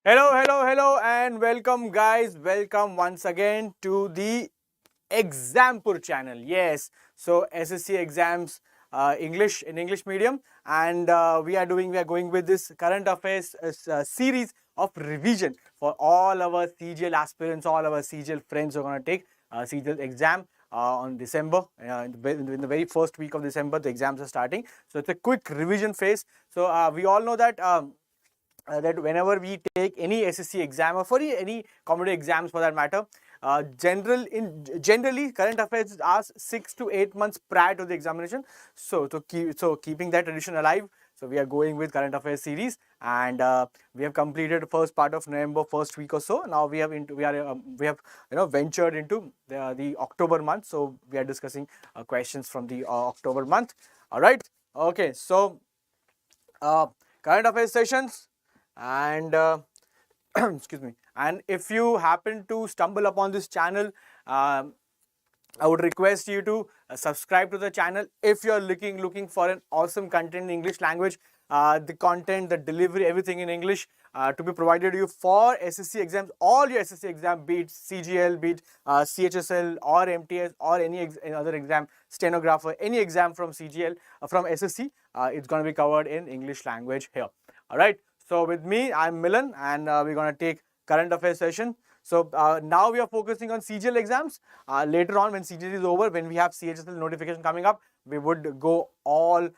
Hello, and welcome, guys. Welcome once again to the Exampur channel. Yes, so SSC exams, English in English medium, and we are going with this current affairs series of revision for all our CGL aspirants, all our CGL friends who are going to take CGL exam. On December, in the very first week of December, the exams are starting. So it's a quick revision phase. So we all know that that whenever we take any SSC exam or for any competitive exams for that matter, generally current affairs is asked 6 to 8 months prior to the examination. So keeping that tradition alive, so we are going with current affairs series, and we have completed the first part of November, first week or so. Now we have ventured into the October month. So we are discussing questions from the October month. All right. Okay. So current affairs sessions. And excuse me, and if you happen to stumble upon this channel, I would request you to subscribe to the channel if you're looking for an awesome content in English language. The content, the delivery, everything in English to be provided to you for SSC exams, all your SSC exam, be it CGL, be it CHSL or MTS or any other exam, stenographer, any exam from CGL, from SSC, it's going to be covered in English language here. All right. So with me, I'm Milan, and we're going to take current affairs session. So now we are focusing on CGL exams. Later on, when CGL is over, when we have CHSL notification coming up, we would go all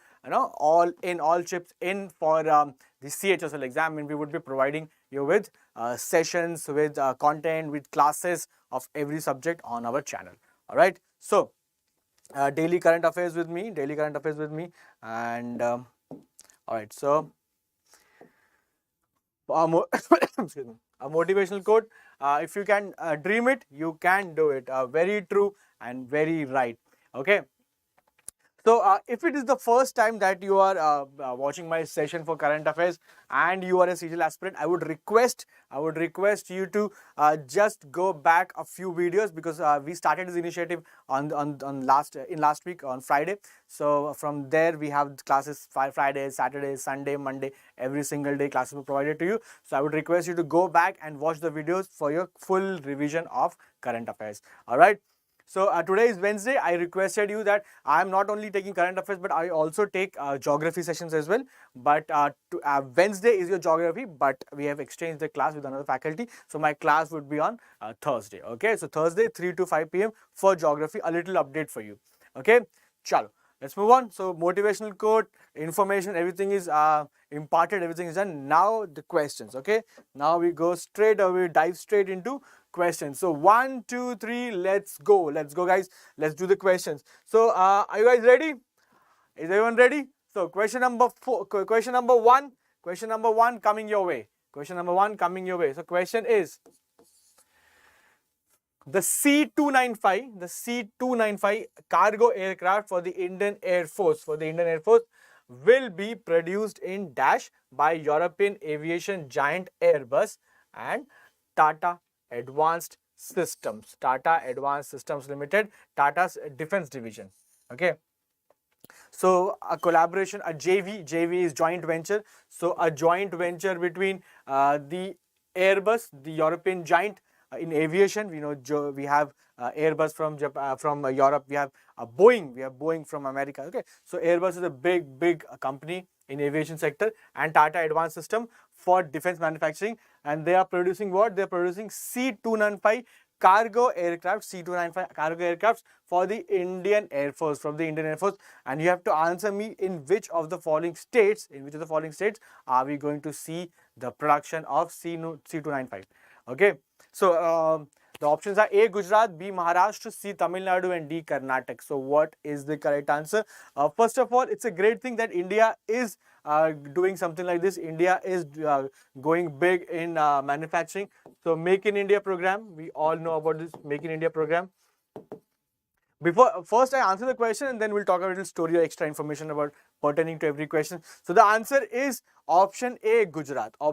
chips in for the CHSL exam, and we would be providing you with sessions, with content, with classes of every subject on our channel. All right. So daily current affairs with me, and all right. So excuse me, a motivational quote: if you can dream it, you can do it. Very true and very right. Okay. So if it is the first time that you are watching my session for current affairs and you are a CGL aspirant, I would request you to just go back a few videos, because we started this initiative on last week on Friday. So from there we have classes Friday, Saturday, Sunday, Monday, every single day classes were provided to you. So I would request you to go back and watch the videos for your full revision of current affairs. All right. So today is Wednesday. I requested you that I am not only taking current affairs, but I also take geography sessions as well. But Wednesday is your geography, but we have exchanged the class with another faculty. So my class would be on Thursday. Okay, so Thursday 3 to 5 p.m. for geography. A little update for you. Okay, chalo. Let's move on. So motivational quote, information, everything is imparted, everything is done. Now the questions. Okay, now we go straight away, dive straight into questions. So 1, 2, 3, let's go, guys. Let's do the questions. So are you guys ready? Is everyone ready? So question number 1 coming your way. So question is, the C-295 cargo aircraft for the Indian Air Force will be produced in dash by European aviation giant Airbus and Tata Advanced Systems Limited, Tata's defense division. Okay. So a collaboration, a JV is joint venture. So a joint venture between the Airbus, the European giant in aviation. We know we have Airbus from Europe. We have Boeing from America. Okay, so Airbus is a big company in aviation sector, and Tata Advanced System for defense manufacturing, and they are producing what? They are producing C-295 cargo aircraft, for the Indian Air Force, and you have to answer me in which of the following states are we going to see the production of C-295. Okay, so the options are A, Gujarat, B, Maharashtra, C, Tamil Nadu, and D, Karnataka. So what is the correct answer? First of all, it's a great thing that India is doing something like this. India is going big in manufacturing. So Make in India program, we all know about this Make in India program. First I answer the question, and then we'll talk a little story or extra information about pertaining to every question. So the answer is option A, Gujarat. So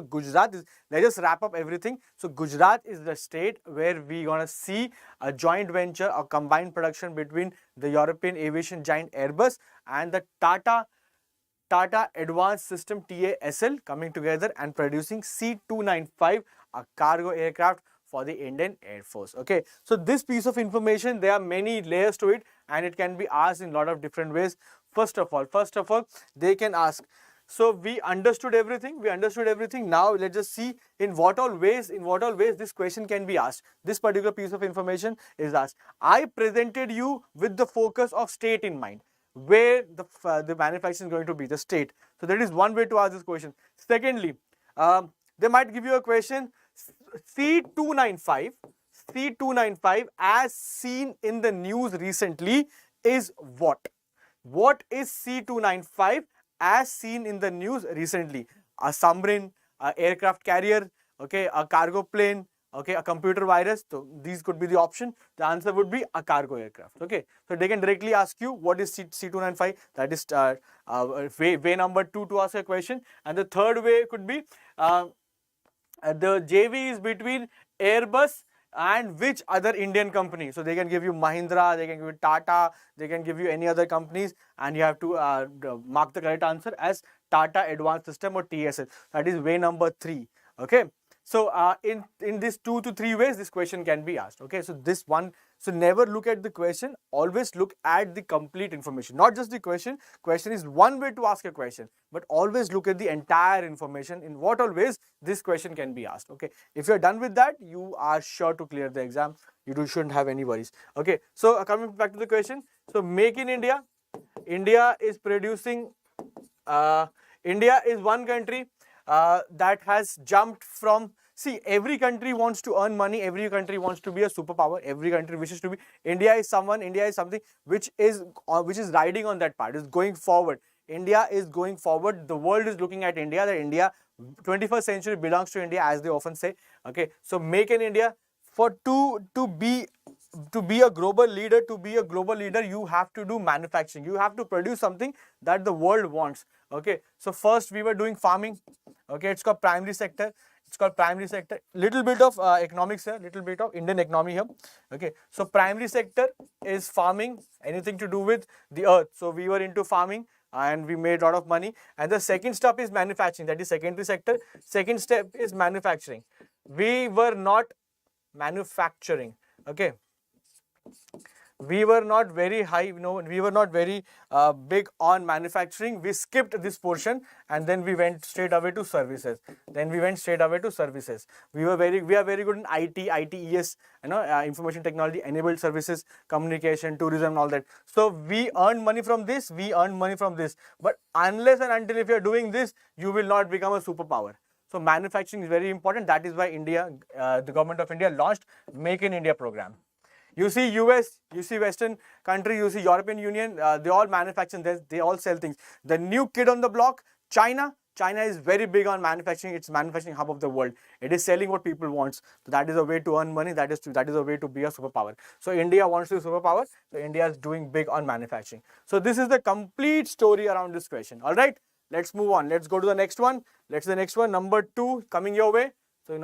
Gujarat is, let's just wrap up everything. So Gujarat is the state where we're gonna see a joint venture or combined production between the European aviation giant Airbus and the Tata Tata Advanced System TASL coming together and producing C-295, a cargo aircraft for the Indian Air Force. Okay, so this piece of information, there are many layers to it and it can be asked in a lot of different ways. First of all, they can ask, so we understood everything. Now let's just see in what all ways this question can be asked. This particular piece of information is asked. I presented you with the focus of state in mind, where the manufacturing is going to be, the state. So that is one way to ask this question. Secondly, they might give you a question, C-295 as seen in the news recently is what? What is C-295 as seen in the news recently? A submarine, a aircraft carrier, okay, a cargo plane, okay, a computer virus. So these could be the option. The answer would be a cargo aircraft. Okay, so they can directly ask you what is C-295. That is way number 2 to ask a question. And the third way could be the JV is between Airbus and which other Indian company. So they can give you Mahindra, they can give you Tata, they can give you any other companies, and you have to mark the correct answer as Tata Advanced System or TSS. That is way number 3. Okay. So in these 2 to 3 ways, this question can be asked. Okay, so this one, so never look at the question, always look at the complete information, not just the question. Question is one way to ask a question, but always look at the entire information. In what all ways this question can be asked. Okay, if you are done with that, you are sure to clear the exam. You shouldn't have any worries. Okay, so coming back to the question, so make in India. India is producing. India is one country that has jumped from. See, every country wants to earn money. Every country wants to be a superpower. Every country wishes to be. India is something which is riding on that part. Is going forward. India is going forward. The world is looking at India. That India, 21st century belongs to India, as they often say. Okay, so make in India. To be a global leader, you have to do manufacturing. You have to produce something that the world wants. Okay, so first we were doing farming. Okay, it's called primary sector. Little bit of economics here, little bit of Indian economy here. Okay, so primary sector is farming, anything to do with the earth. So we were into farming and we made a lot of money. And the second step is manufacturing, that is secondary sector. Second step is manufacturing. We were not manufacturing. Okay, we were not very high, we were not very big on manufacturing. We skipped this portion and then we went straight away to services. We are very good in ITES, information technology, enabled services, communication, tourism, all that. So we earn money from this, But unless and until if you are doing this, you will not become a superpower. So manufacturing is very important. That is why India, the government of India launched Make in India program. You see US, you see Western country, you see European Union, they all manufacture, they all sell things. The new kid on the block, China is very big on manufacturing. It's manufacturing hub of the world. It is selling what people want. So that is a way to earn money. That is a way to be a superpower. So India wants to be a superpower. So India is doing big on manufacturing. So this is the complete story around this question. All right, let's move on. Let's go to the next one. Number 2 coming your way. So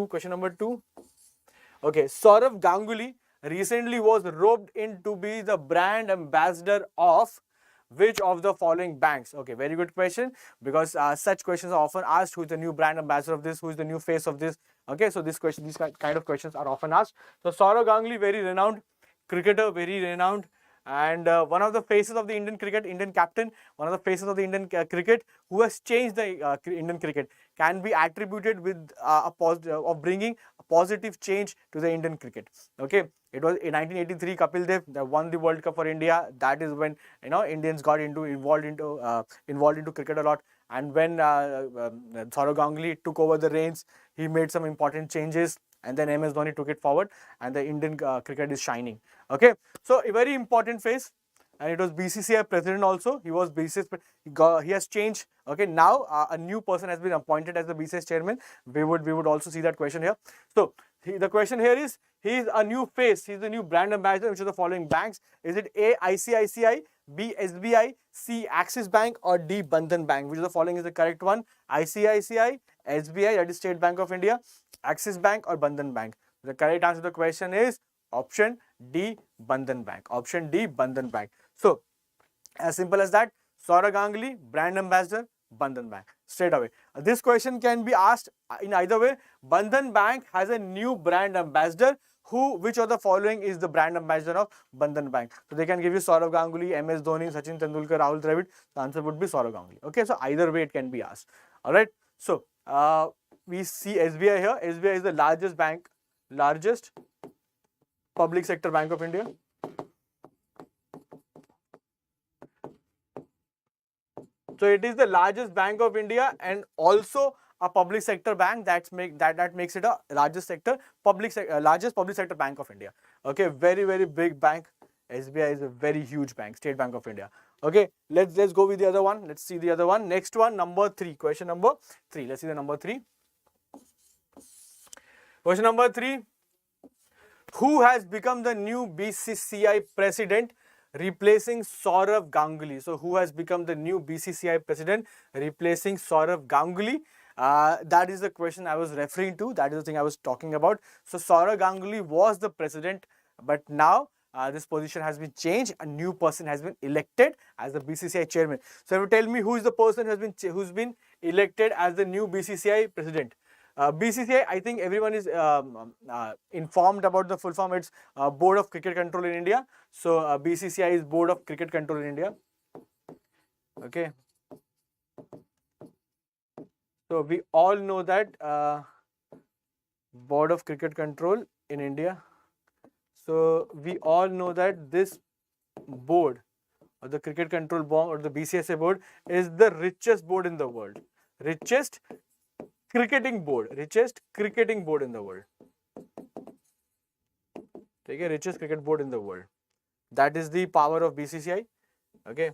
question number 2. Okay, Sourav Ganguly recently was roped in to be the brand ambassador of which of the following banks? Okay, very good question, because such questions are often asked. Who is the new brand ambassador of this? Who is the new face of this? Okay, so these kind of questions are often asked. So Sourav Ganguly, very renowned cricketer, and one of the faces of the Indian cricket, Indian captain, one of the faces of the Indian cricket, who has changed the Indian cricket, can be attributed with of bringing a positive change to the Indian cricket. Okay, it was in 1983 Kapil Dev that won the World Cup for India. That is when Indians got involved into cricket a lot. And when Sourav Ganguly took over the reins, he made some important changes. And then MS Dhoni took it forward, and the Indian cricket is shining. Okay, so a very important phase, and it was BCCI president also. He was BCCI. He has changed. Okay, now a new person has been appointed as the BCCI chairman. We would also see that question here. So the question here is, he is a new face. He is the new brand ambassador. Which are the following banks? Is it A, ICICI, B, SBI, C, Axis Bank, or D, Bandhan Bank? Which of the following is the correct one? ICICI, SBI, that is State Bank of India, Axis Bank, or Bandhan Bank? The correct answer to the question is option D, Bandhan Bank. Option D, Bandhan Bank. So as simple as that. Saurav Ganguly, brand ambassador, Bandhan Bank. Straight away. This question can be asked in either way. Bandhan Bank has a new brand ambassador. Which of the following is the brand ambassador of Bandhan Bank? So they can give you Saurav Ganguly, MS Dhoni, Sachin Tendulkar, Rahul Dravid. The answer would be Saurav Ganguly. Okay, so either way it can be asked. All right. So we see SBI here. SBI is the largest public sector bank of India. So it is the largest bank of India and also a public sector bank. That makes it a largest public sector bank of India. Okay, very big bank. SBI is a very huge bank, State Bank of India. Okay, let's go with the other one. Let's see the other one. Next one, number 3. Question number 3. Let's see the number 3. Question number 3. Who has become the new BCCI president, replacing Saurav Ganguly? So who has become the new BCCI president, replacing Saurav Ganguly? That is the question I was referring to. That is the thing I was talking about. So Saurav Ganguly was the president, but now this position has been changed. A new person has been elected as the BCCI chairman. So if you tell me who is the person who's been elected as the new BCCI president. BCCI, I think everyone is informed about the full form. It's Board of Cricket Control in India. So BCCI is Board of Cricket Control in India. Okay. So we all know that Board of Cricket Control in India. So we all know that this board, or the Cricket Control Board, or the BCCI board, is the richest board in the world. Richest cricketing board in the world. Okay, richest cricket board in the world. That is the power of BCCI. Okay.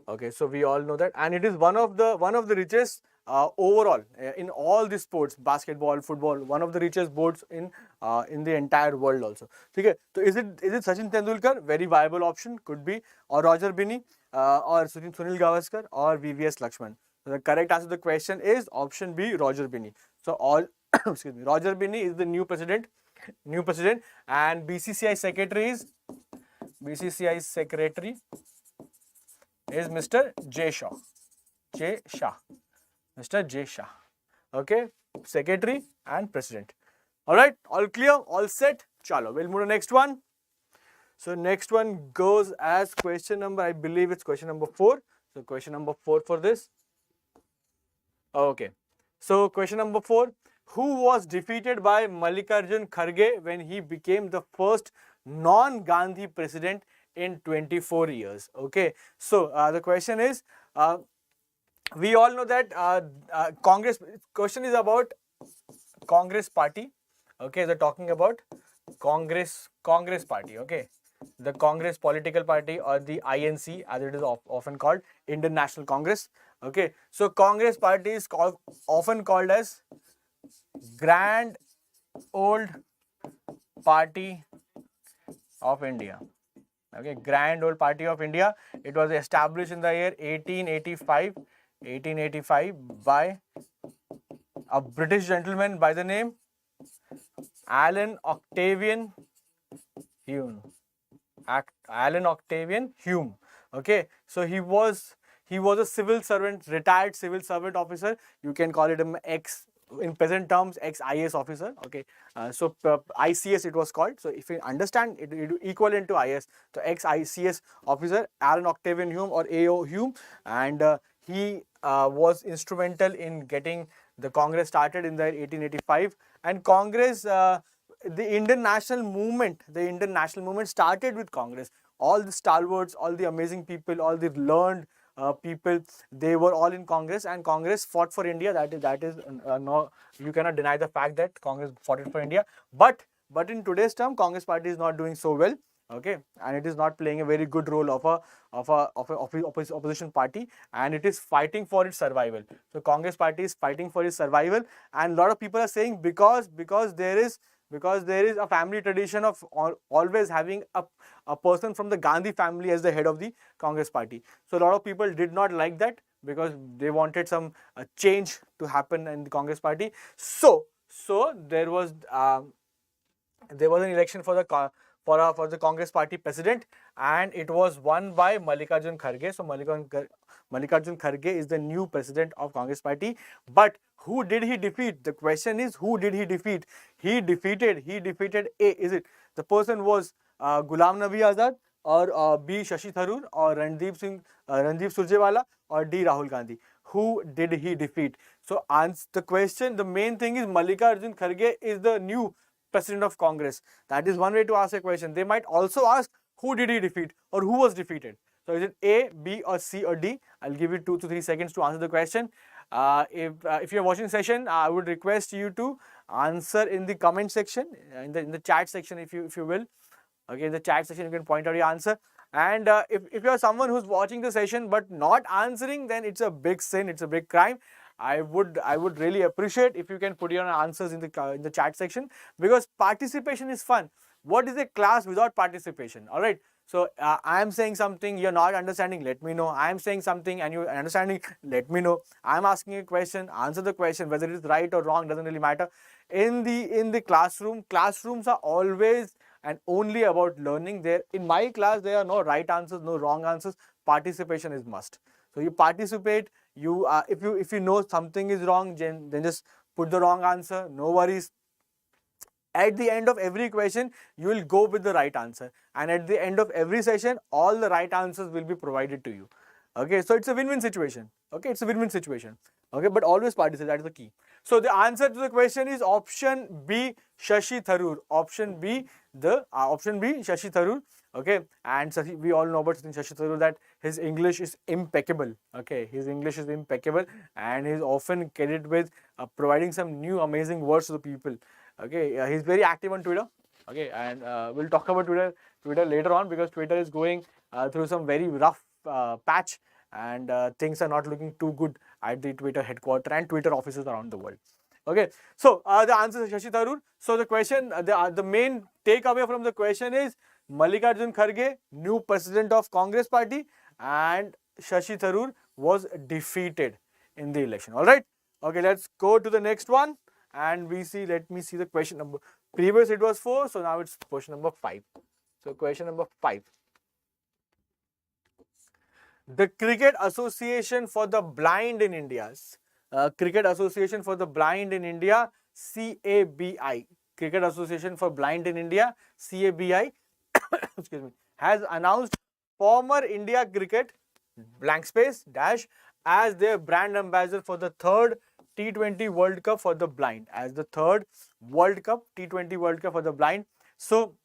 Okay, so we all know that, and it is one of the richest overall in all the sports, basketball, football, one of the richest boards in the entire world also. Okay, so is it Sachin Tendulkar? Very viable option, could be, or Roger Binney, or Sunil Gavaskar, or VVS Lakshman. So the correct answer to the question is option B, Roger Binney. So excuse me, Roger Binney is the new president, and BCCI secretary is Mr. J. Shah. Mr. J. Shah. Okay, secretary and president. All right, all clear, all set. Chalo, we'll move to the next one. So next one goes as question number, I believe it's question number 4. So question number 4 for this. Okay, so question number 4. Who was defeated by Mallikarjun Kharge when he became the first non-Gandhi president in 24 years? Okay, so the question is, we all know that Congress, question is about Congress party. Okay, they're talking about Congress party. Okay, the Congress political party, or the INC as it is often called, Indian National Congress. Okay, so Congress party is often called as Grand Old Party of India. Okay, Grand Old Party of India. It was established in the year 1885 by a British gentleman by the name Alan Octavian Hume. Okay, so he was a civil servant, retired civil servant officer. You can call it an in present terms, ex-IAS officer. Okay, so ICS it was called. So if you understand, it equivalent to IAS. So ex-ICS officer Alan Octavian Hume, or AO Hume, and he was instrumental in getting the Congress started in the 1885. And Congress, the Indian national movement started with Congress. All the stalwarts, all the amazing people, all the learned people, they were all in Congress, and Congress fought for India. That is no, you cannot deny the fact that Congress fought it for India. But in today's term, Congress party is not doing so well. Okay, and it is not playing a very good role of a opposition party, and it is fighting for its survival. So Congress party is fighting for its survival, and a lot of people are saying because there is a family tradition of always having a person from the Gandhi family as the head of the Congress party. So a lot of people did not like that, because they wanted some change to happen in the Congress party. So there was an election for for the Congress party president, and it was won by Mallikarjun Kharge. So Mallikarjun Kharge is the new president of Congress party. But who did he defeat? The question is, who did he defeat? He defeated A. Is it the person was Ghulam Nabi Azad, or B. Shashi Tharoor, or Randeep Surjewala, or D. Rahul Gandhi? Who did he defeat? So answer the question. The main thing is Mallikarjun Kharge is the new president of Congress. That is one way to ask a question. They might also ask, who did he defeat, or who was defeated? So is it A, B, or C, or D? I'll give you 2 to 3 seconds to answer the question. If you're watching the session, I would request you to answer in the comment section, in the chat section, if you will. Okay, in the chat section you can point out your answer. And if you're someone who's watching the session but not answering, then it's a big sin, it's a big crime. I would really appreciate if you can put your answers in the chat section, because participation is fun. What is a class without participation? All right. So I am saying something, you're not understanding, let me know. I am saying something and you're understanding, let me know. I am asking a question, answer the question. Whether it is right or wrong doesn't really matter. In the classroom, classrooms are always and only about learning. There in my class, there are no right answers, no wrong answers. Participation is must. So you participate. You if you know something is wrong, then just put the wrong answer. No worries. At the end of every question, you will go with the right answer, and at the end of every session, all the right answers will be provided to you. Okay, so it's a win-win situation. Okay, it's a win-win situation. Okay, but always participate. That is the key. So the answer to the question is option B, Shashi Tharoor. Option B, Shashi Tharoor. Okay, and we all know about Shashi Tharoor that his English is impeccable. Okay, his English is impeccable, and he's often credited with providing some new amazing words to the people. Okay, he's very active on Twitter. Okay, and we'll talk about Twitter later on, because Twitter is going through some very rough patch, and things are not looking too good at the Twitter headquarters and Twitter offices around the world. Okay, so the answer is Shashi Tharoor. So the question, the main takeaway from the question is Mallikarjun Kharge, new president of Congress party, and Shashi Tharoor was defeated in the election. All right. Okay, let's go to the next one. And let me see the question number. Previous it was 4, so now it's question number 5. So question number 5. The Cricket Association for the Blind in India, Cricket Association for the Blind in India, CABI, Cricket Association for Blind in India, CABI, excuse me, has announced former India Cricket as their brand ambassador for the third T20 World Cup for the blind, as the third World Cup, T20 World Cup for the blind. So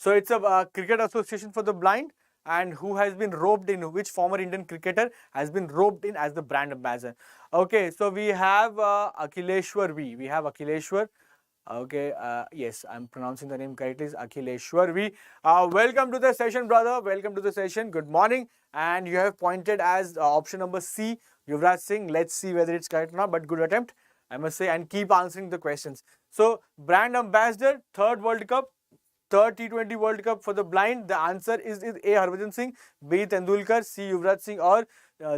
it's a Cricket Association for the Blind, and who has been roped in, which former Indian cricketer has been roped in as the brand ambassador. Okay, so we have Akileshwar V. We have Akileshwar. Okay, yes, I'm pronouncing the name correctly. It's Akileshwar V. Welcome to the session, brother. Welcome to the session. Good morning. And you have pointed as option number C, Yuvraj Singh. Let's see whether it's correct or not, but good attempt, I must say, and keep answering the questions. So, brand ambassador, third World Cup, third T20 World Cup for the blind. The answer is A. Harbhajan Singh, B. Tendulkar, C. Yuvraj Singh, or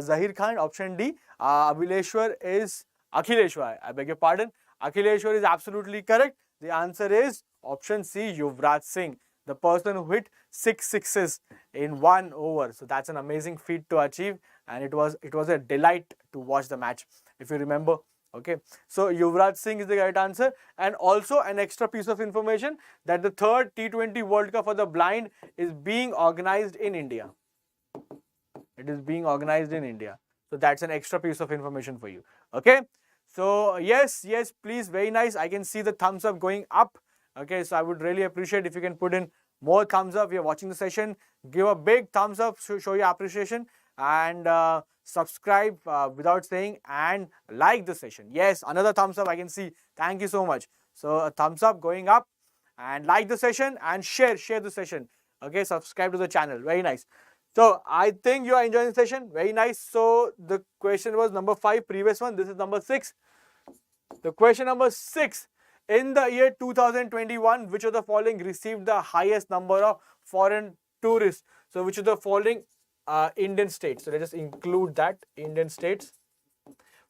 Zahir Khan. Option D. Akileshwar is Akileshwar. I beg your pardon. Akileshwar is absolutely correct. The answer is option C, Yuvraj Singh, the person who hit 6 sixes in 1 over. So that's an amazing feat to achieve, and it was a delight to watch the match, if you remember. Okay, so Yuvraj Singh is the right answer. And also an extra piece of information that the third T20 World Cup for the blind is being organized in India. It is being organized in India. So that's an extra piece of information for you. Okay. So yes, please, very nice. I can see the thumbs up going up. Okay, so I would really appreciate if you can put in more thumbs up. If you're watching the session, give a big thumbs up, show your appreciation, and subscribe without saying, and like the session. Yes, another thumbs up I can see. Thank you so much. So a thumbs up going up, and like the session, and share the session. Okay, subscribe to the channel. Very nice. So I think you are enjoying the session. Very nice. So the question was number 5, previous one. This is number 6. The question number 6. In the year 2021, which of the following received the highest number of foreign tourists? So which of the following Indian states? So let's just include that, Indian states.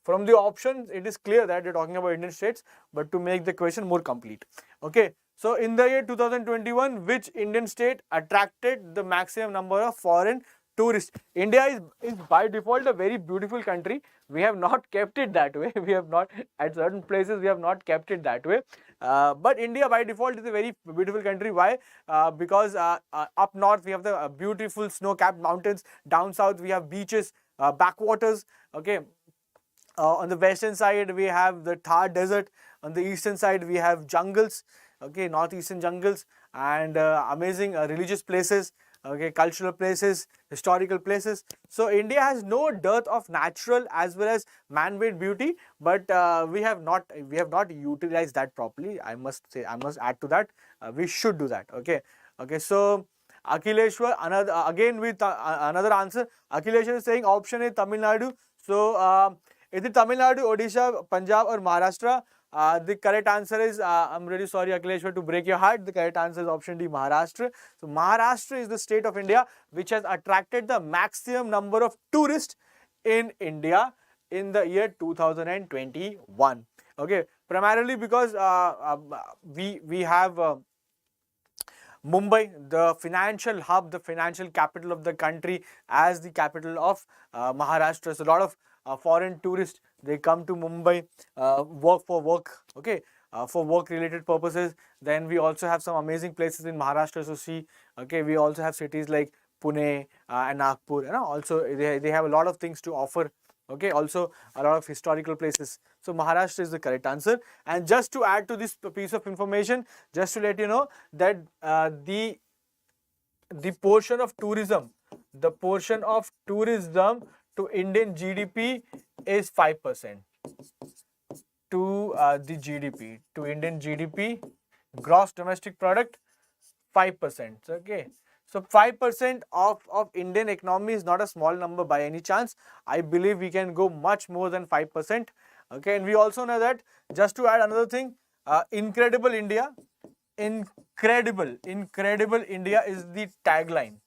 From the options, it is clear that you're talking about Indian states, but to make the question more complete. Okay. So in the year 2021, which Indian state attracted the maximum number of foreign tourists? India is by default a very beautiful country. We have not kept it that way. We have not, at certain places, we have not kept it that way. But India by default is a very beautiful country. Why? Because up north we have the beautiful snow-capped mountains. Down south we have beaches, backwaters. Okay. On the western side we have the Thar desert. On the eastern side we have jungles. Okay, northeastern jungles, and amazing religious places. Okay, cultural places, historical places. So India has no dearth of natural as well as man-made beauty, but we have not utilized that properly. I must say, I must add to that. We should do that. Okay. So Akhileshwar, another again with another answer. Akhileshwar is saying option A, Tamil Nadu. So is it Tamil Nadu, Odisha, Punjab, or Maharashtra? The correct answer is, I'm really sorry Akhileshwar to break your heart, the correct answer is option D, Maharashtra. So Maharashtra is the state of India which has attracted the maximum number of tourists in India in the year 2021. Okay, primarily because we have Mumbai, the financial hub, the financial capital of the country, as the capital of Maharashtra. So a lot of foreign tourists, they come to Mumbai for work, okay, for work related purposes. Then we also have some amazing places in Maharashtra to see. Okay, we also have cities like Pune and Nagpur, you know, also they have a lot of things to offer. Okay, also a lot of historical places. So Maharashtra is the correct answer. And just to add to this piece of information, just to let you know that the portion of tourism, to Indian GDP is 5%. To the GDP, to Indian GDP, gross domestic product, 5%. Okay. So 5% of Indian economy is not a small number by any chance. I believe we can go much more than 5%. Okay, and we also know that, just to add another thing, incredible India is the tagline.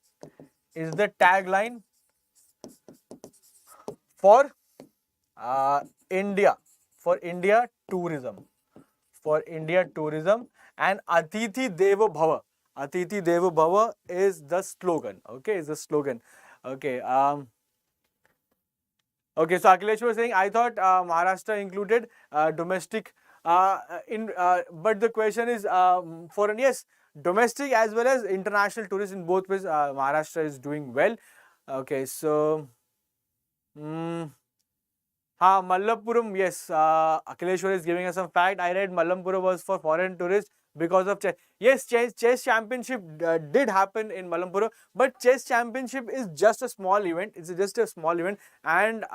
For India tourism. And Atithi Devo Bhava. Atithi Devo Bhava is the slogan. Okay, is the slogan. Okay. Okay, so Akhilesh was saying, I thought Maharashtra included domestic but the question is foreign. Yes, domestic as well as international tourists, in both ways Maharashtra is doing well. Okay, so Mallappuram, yes, Akhileshwar is giving us some fact. I read Mallappuram was for foreign tourists because of chess. Yes, chess championship did happen in Mallappuram, but chess championship is just a small event. It's just a small event, and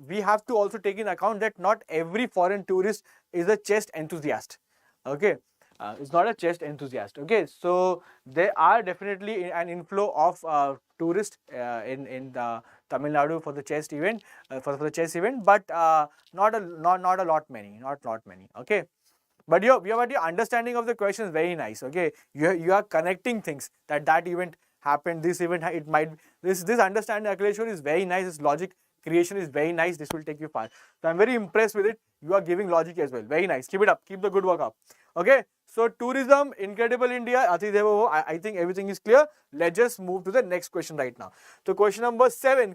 we have to also take in account that not every foreign tourist is a chess enthusiast. Okay. It's not a chess enthusiast. Okay, so there are definitely an inflow of tourists in Tamil Nadu for the chess event, but not a lot many. Okay, but your understanding of the question is very nice. Okay, you are connecting things, that event happened, this event, it might, this understanding, Akhileshwar, is very nice. This logic creation is very nice. This will take you far. So I'm very impressed with it. You are giving logic as well. Very nice. Keep it up. Keep the good work up. Okay. So tourism, incredible India, Atithi Devo Bhava. I think everything is clear. Let's just move to the next question right now. So question number 7.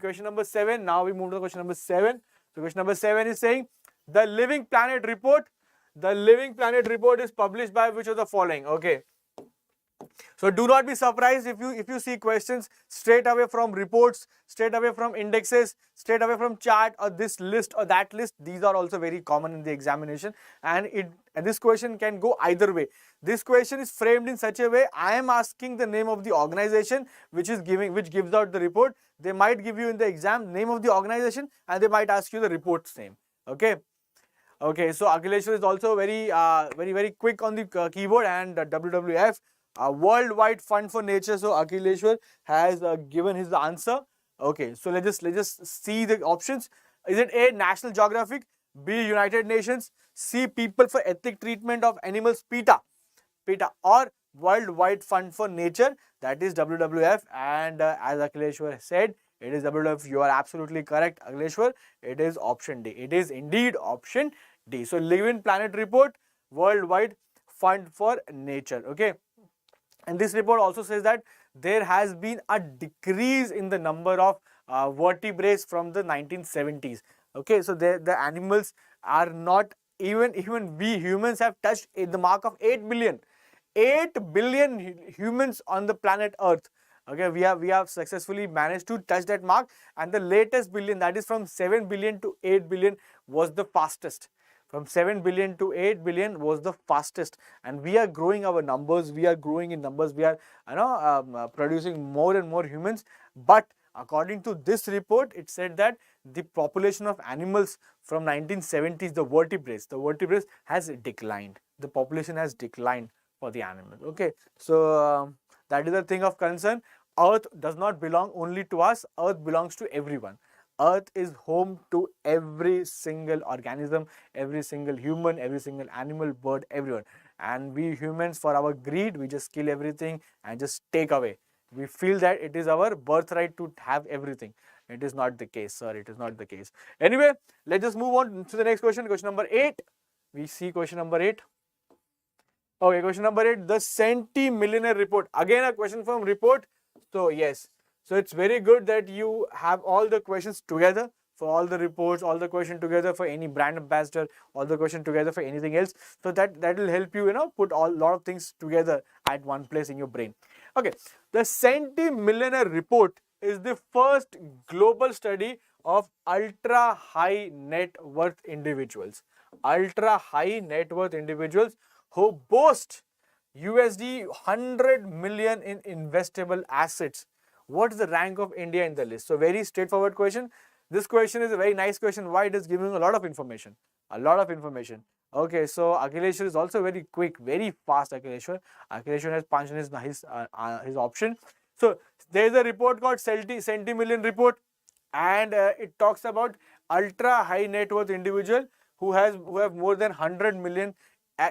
Now we move to question number 7. So question number 7 is saying, the Living Planet report. The Living Planet report is published by which of the following? Okay. So do not be surprised if you see questions straight away from reports, straight away from indexes, straight away from chart, or this list or that list. These are also very common in the examination, and this question can go either way. This question is framed in such a way, I am asking the name of the organization which gives out the report. They might give you in the exam name of the organization, and they might ask you the report's name. Okay. Okay, so Akhileshwar is also very quick on the keyboard, and WWF, Worldwide Fund for Nature. So Akhileshwar has given his answer. Okay, so let's just see the options. Is it A, National Geographic, B, United Nations, C, People for Ethic Treatment of Animals, PETA, or Worldwide Fund for Nature? That is WWF, and as Akhileshwar said, it is WWF. You are absolutely correct, Akhileshwar. It is option D. It is indeed option D. So Living Planet report, Worldwide fund for nature. Okay, and this report also says that there has been a decrease in the number of vertebrates from the 1970s. Okay, so the animals are not, even we humans have touched the mark of 8 billion. 8 billion humans on the planet Earth. Okay, we have successfully managed to touch that mark, and the latest billion, that is from 7 billion to 8 billion, was the fastest. From 7 billion to 8 billion was the fastest, and we are growing our numbers. We are growing in numbers. We are producing more and more humans. But according to this report, it said that the population of animals from 1970s, the vertebrates has declined. The population has declined for the animal. Okay, so that is a thing of concern. Earth does not belong only to us. Earth belongs to everyone. Earth is home to every single organism, every single human, every single animal, bird, everyone. And we humans, for our greed, we just kill everything and just take away. We feel that it is our birthright to have everything. It is not the case, sir. It is not the case. Anyway, let's just move on to the next question. Question number 8. We see question number 8. Okay, question number 8. The Centimillionaire report. Again, a question from report. So, yes. So, it's very good that you have all the questions together for all the reports, all the questions together for any brand ambassador, all the questions together for anything else. So, that will help you, put a lot of things together at one place in your brain. Okay. The Centimillionaire report is the first global study of ultra high net worth individuals. Ultra high net worth individuals who boast USD 100 million in investable assets. What is the rank of India in the list? So, very straightforward question. This question is a very nice question. Why? It is giving a lot of information. A lot of information. Okay, so Akhileshwar is also very quick, very fast. Akhileshwar has punched in his option. So, there is a report called Centimillion report, and it talks about ultra high net worth individual who have more than 100 million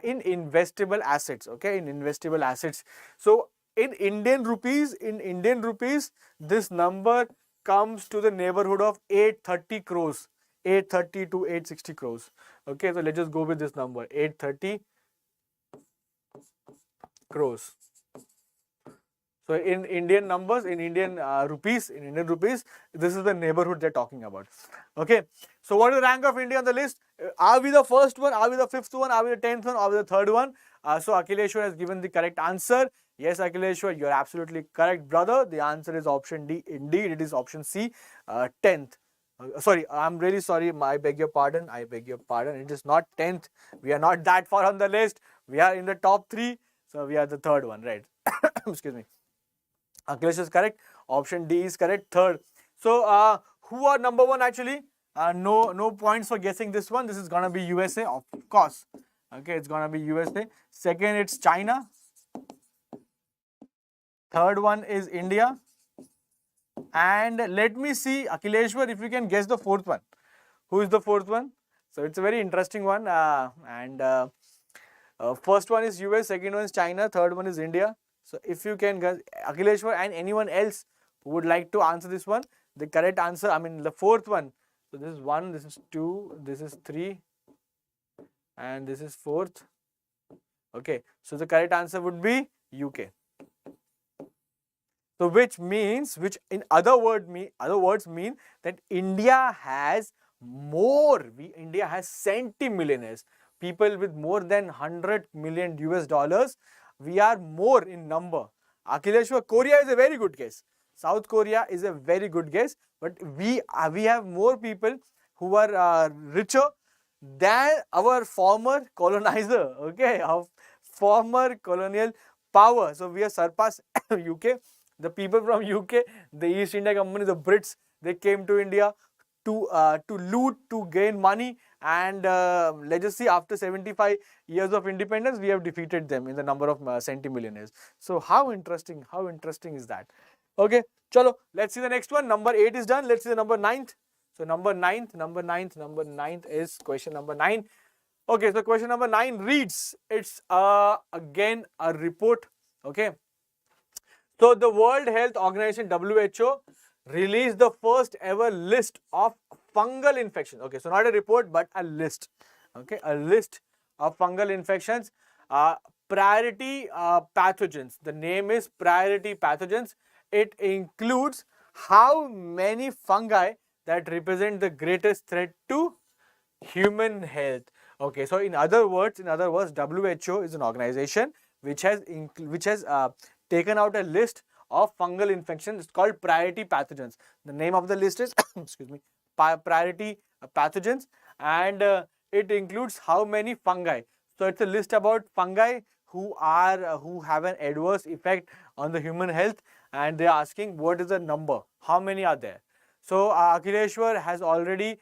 in investable assets. Okay, in investable assets. So, in Indian rupees, this number comes to the neighborhood of 830 crores, 830 to 860 crores. Okay, so let's just go with this number, 830 crores. So in Indian numbers, in Indian rupees, this is the neighborhood they're talking about. Okay, so what is the rank of India on the list? Are we the first one? Are we the fifth one? Are we the 10th one? Are we the third one? So Akhileshwar has given the correct answer. Yes, Akhileshwar, you're absolutely correct, brother. The answer is option D. Indeed, it is option C, 10th. Sorry, I'm really sorry. I beg your pardon. It is not 10th. We are not that far on the list. We are in the top 3. So we are the third one, right? Excuse me. Akhilesh is correct. Option D is correct. Third. So who are number 1 actually? No points for guessing this one. This is gonna be USA, of course. Okay, it's gonna be USA. Second, it's China. Third one is India. And let me see, Akhileshwar, if you can guess the fourth one. Who is the fourth one? So it's a very interesting one. First one is US, second one is China, third one is India. So if you can guess, Akhileshwar and anyone else who would like to answer this one, the correct answer, the fourth one. So this is 1, this is 2, this is 3, and this is 4th. Okay, so the correct answer would be UK. So which in other words mean that India has India has centimillionaires, people with more than 100 million US dollars. We are more in number. Akhileshwar, Korea is a very good guess. South Korea is a very good guess, but we have more people who are richer than our former colonizer, okay, of former colonial power. So we have surpassed UK. The people from UK, the East India Company, the Brits, they came to India to loot, to gain money, and let's just see, after 75 years of independence, we have defeated them in the number of centimillionaires. So how interesting is that? Okay, chalo, let's see the next one. Number 8 is done. Let's see the number 9th. So number 9th is question number 9. Okay, so question number 9 reads, it's again a report. Okay, so the World Health Organization, WHO, released the first ever list of fungal infections. Okay, so not a report but a list. Okay, a list of fungal infections. priority pathogens. The name is priority pathogens. It includes how many fungi that represent the greatest threat to human health. Okay, so in other words, WHO is an organization which has taken out a list of fungal infections. It's called priority pathogens. The name of the list is excuse me, priority pathogens, and it includes how many fungi. So it's a list about fungi who have an adverse effect on the human health, and they are asking what is the number, how many are there. So Akhileshwar has already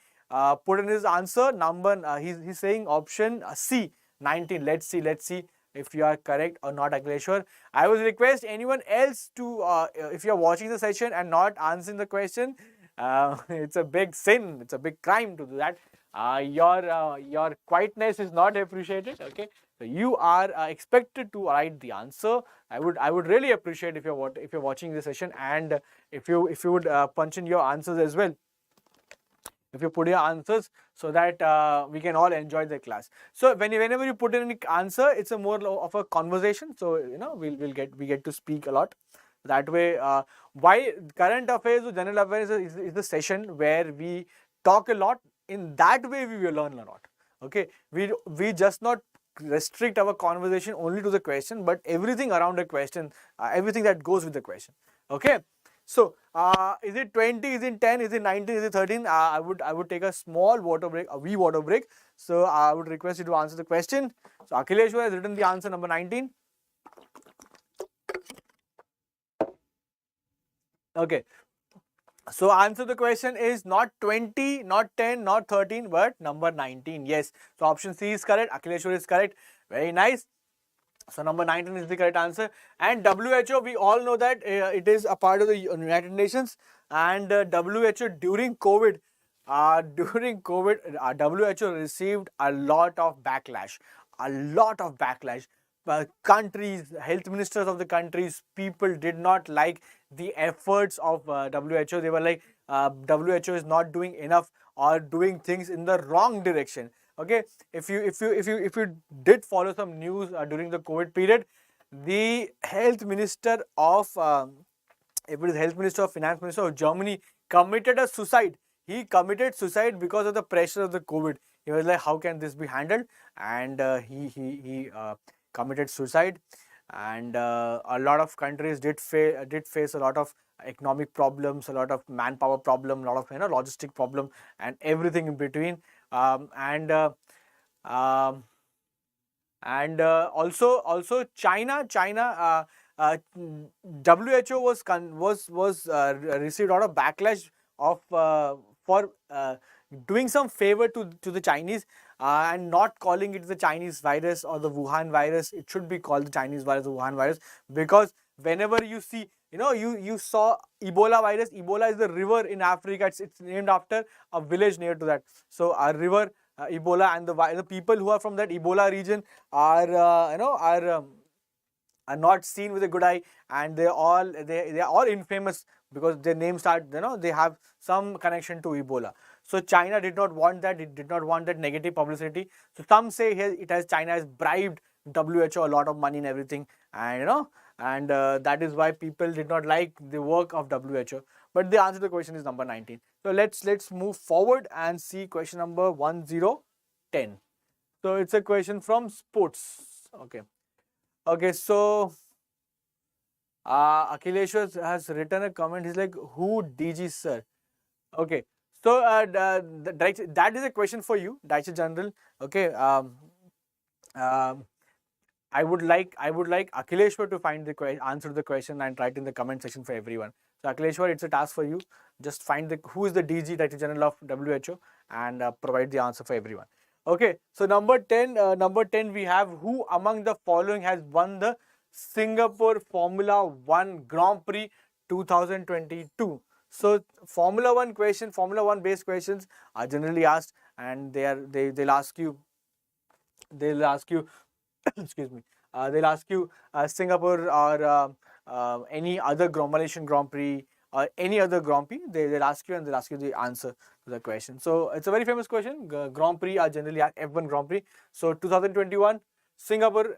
put in his answer. Number he's saying option C, 19. Let's see if you are correct or not, Akhileshwar. I would request anyone else to if you are watching the session and not answering the question, it's a big sin, it's a big crime to do that. Your quietness is not appreciated. Okay, so you are expected to write the answer. I would really appreciate if you're watching this session, and if you would punch in your answers as well. If you put your answers, so that we can all enjoy the class. So whenever you put in any answer, it's a more of a conversation. So we get to speak a lot. That way, why current affairs or general affairs is the session where we talk a lot. In that way, we will learn a lot. Okay, we just not restrict our conversation only to the question, but everything around the question, everything that goes with the question. Okay. So, is it 20, is it 10, is it 19, is it 13? I would take a small water break, a wee water break. So, I would request you to answer the question. So, Akhileshwar has written the answer number 19. Okay. So, answer the question is not 20, not 10, not 13, but number 19. Yes. So, option C is correct. Akhileshwar is correct. Very nice. So, number 19 is the correct answer. And WHO, we all know that it is a part of the United Nations, and WHO during COVID, WHO received a lot of backlash. Countries, health ministers of the countries, people did not like the efforts of WHO. They were like, WHO is not doing enough or doing things in the wrong direction. Okay, if you did follow some news during the COVID period, the health minister of health minister or finance minister of Germany committed a suicide. He committed suicide because of the pressure of the COVID. He was like, how can this be handled? And he committed suicide. And a lot of countries did face a lot of economic problems, a lot of manpower problem, a lot of logistic problem, and everything in between. Also China WHO was received a lot of backlash of for doing some favor to the Chinese and not calling it the Chinese virus or the Wuhan virus. It should be called the Chinese virus, the Wuhan virus, because whenever you see, you saw Ebola virus. Ebola is the river in Africa. It's named after a village near to that. So a river, Ebola, and the people who are from that Ebola region are are not seen with a good eye, and they are all infamous because their names start, they have some connection to Ebola. So China did not want that. It did not want that negative publicity. So some say here China has bribed WHO a lot of money and everything, and that is why people did not like the work of WHO. But the answer to the question is number 19. So let's move forward and see question number 1010. So it's a question from sports. Okay, so Akhileshwar has written a comment. He's like, who DG sir? Okay, so that is a question for you, Director General. Okay, I would like Akhileshwar to find the answer to the question and write in the comment section for everyone. So Akhileshwar, it's a task for you. Just find who is the DG, Director General of WHO, and provide the answer for everyone. Okay, so number 10 we have, who among the following has won the Singapore Formula 1 Grand Prix 2022? So Formula 1 based questions are generally asked, and they'll ask you excuse me, they'll ask you Singapore or any other Malaysian Grand Prix or any other Grand Prix. They'll ask you, and they'll ask you the answer to the question. So it's a very famous question. Grand Prix are generally F1 Grand Prix. So 2021 Singapore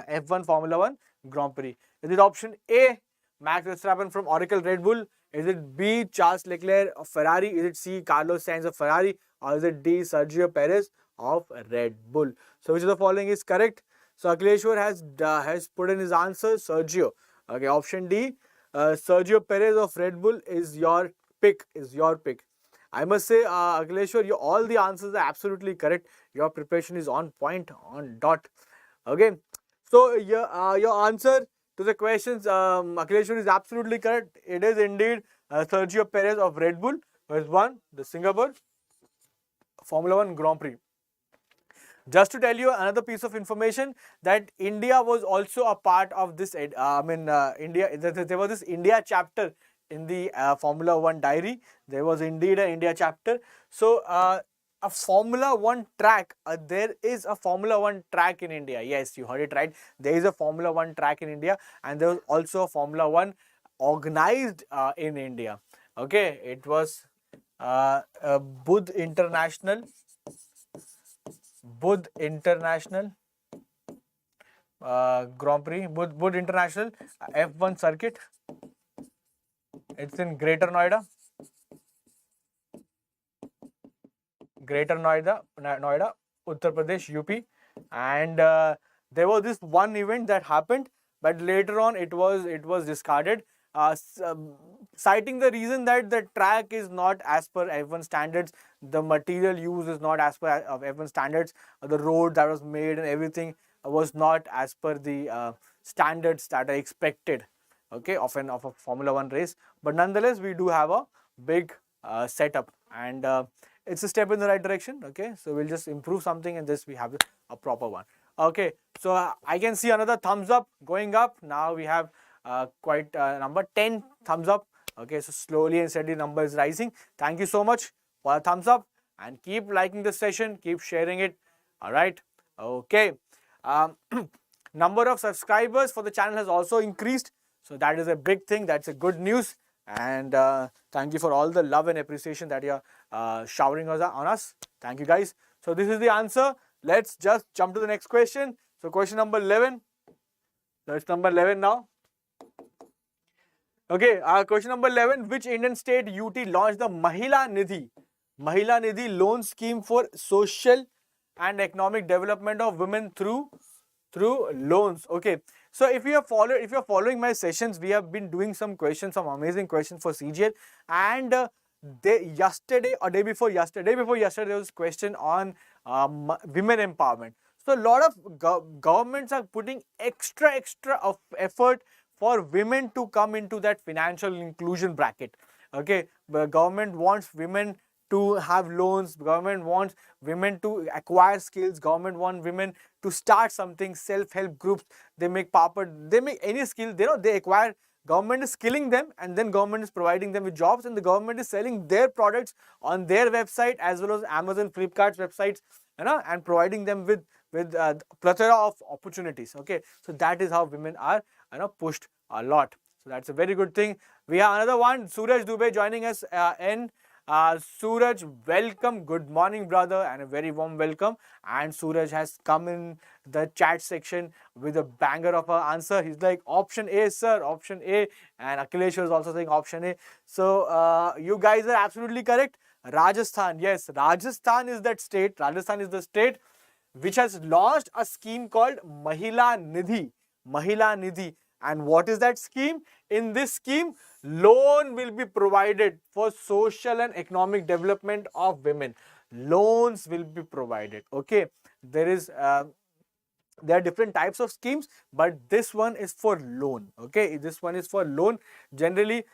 F1 Formula 1 Grand Prix? Is it option A, Max Verstappen from Oracle Red Bull? Is it B, Charles Leclerc of Ferrari? Is it C, Carlos Sainz of Ferrari? Or is it D, Sergio Perez of Red Bull? So which of the following is correct? So Akileshwar has put in his answer, Sergio. Okay, option D, Sergio Perez of Red Bull is your pick. I must say, Akileshwar, all the answers are absolutely correct. Your preparation is on point, on dot. Okay, so your answer to the questions, Akileshwar, is absolutely correct. It is indeed Sergio Perez of Red Bull who has won the Singapore Formula 1 Grand Prix. Just to tell you another piece of information, that India was also a part of this. India. There was this India chapter in the Formula 1 diary. There was indeed an India chapter. So a Formula 1 track. There is a Formula 1 track in India. Yes, you heard it right. There is a Formula 1 track in India, and there was also a Formula 1 organized in India. Okay, it was Buddh International Grand Prix, Buddh International F1 circuit. It's in Greater Noida, Uttar Pradesh, UP. And there was this one event that happened, but later on it was discarded, citing the reason that the track is not as per F1 standards, the material used is not as per F1 standards, the road that was made and everything was not as per the standards that are expected, okay, of a Formula 1 race. But nonetheless, we do have a big setup, and it's a step in the right direction. Okay, so we'll just improve something, and this we have a proper one. Okay, so I can see another thumbs up going up. Now we have quite number 10 thumbs up. Okay, so slowly and steadily number is rising. Thank you so much for a thumbs up, and keep liking the session, keep sharing it. All right. Okay. Number of subscribers for the channel has also increased, so that is a big thing. That's a good news, and thank you for all the love and appreciation that you are showering on us. Thank you, guys. So this is the answer. Let's just jump to the next question. So question number 11. So it's number 11 now. Okay, question number 11. Which Indian state UT launched the Mahila Nidhi loan scheme for social and economic development of women through loans? Okay, so if you are following my sessions, we have been doing some amazing questions for CGL, and yesterday or day before yesterday there was a question on women empowerment. So a lot of governments are putting extra of effort for women to come into that financial inclusion bracket. Okay, the government wants women to have loans, government wants women to acquire skills, government wants women to start something, self-help groups, they make papad, they make any skill, they acquire. Government is skilling them, and then government is providing them with jobs, and the government is selling their products on their website as well as Amazon, Flipkart's websites, and providing them with plethora of opportunities. Okay, so that is how women are pushed a lot. So that's a very good thing. We have another one, Suraj Dubey joining us in. Suraj, welcome. Good morning, brother, and a very warm welcome. And Suraj has come in the chat section with a banger of an answer. He's like, option A, sir, option A. And Akileshwar is also saying option A. So you guys are absolutely correct. Rajasthan, yes, Rajasthan is that state. Rajasthan is the state which has launched a scheme called Mahila Nidhi. And what is that scheme? In this scheme, loan will be provided for social and economic development of women. Loans will be provided. Okay, there are different types of schemes, but this one is for loan. Okay, this one is for loan. Generally,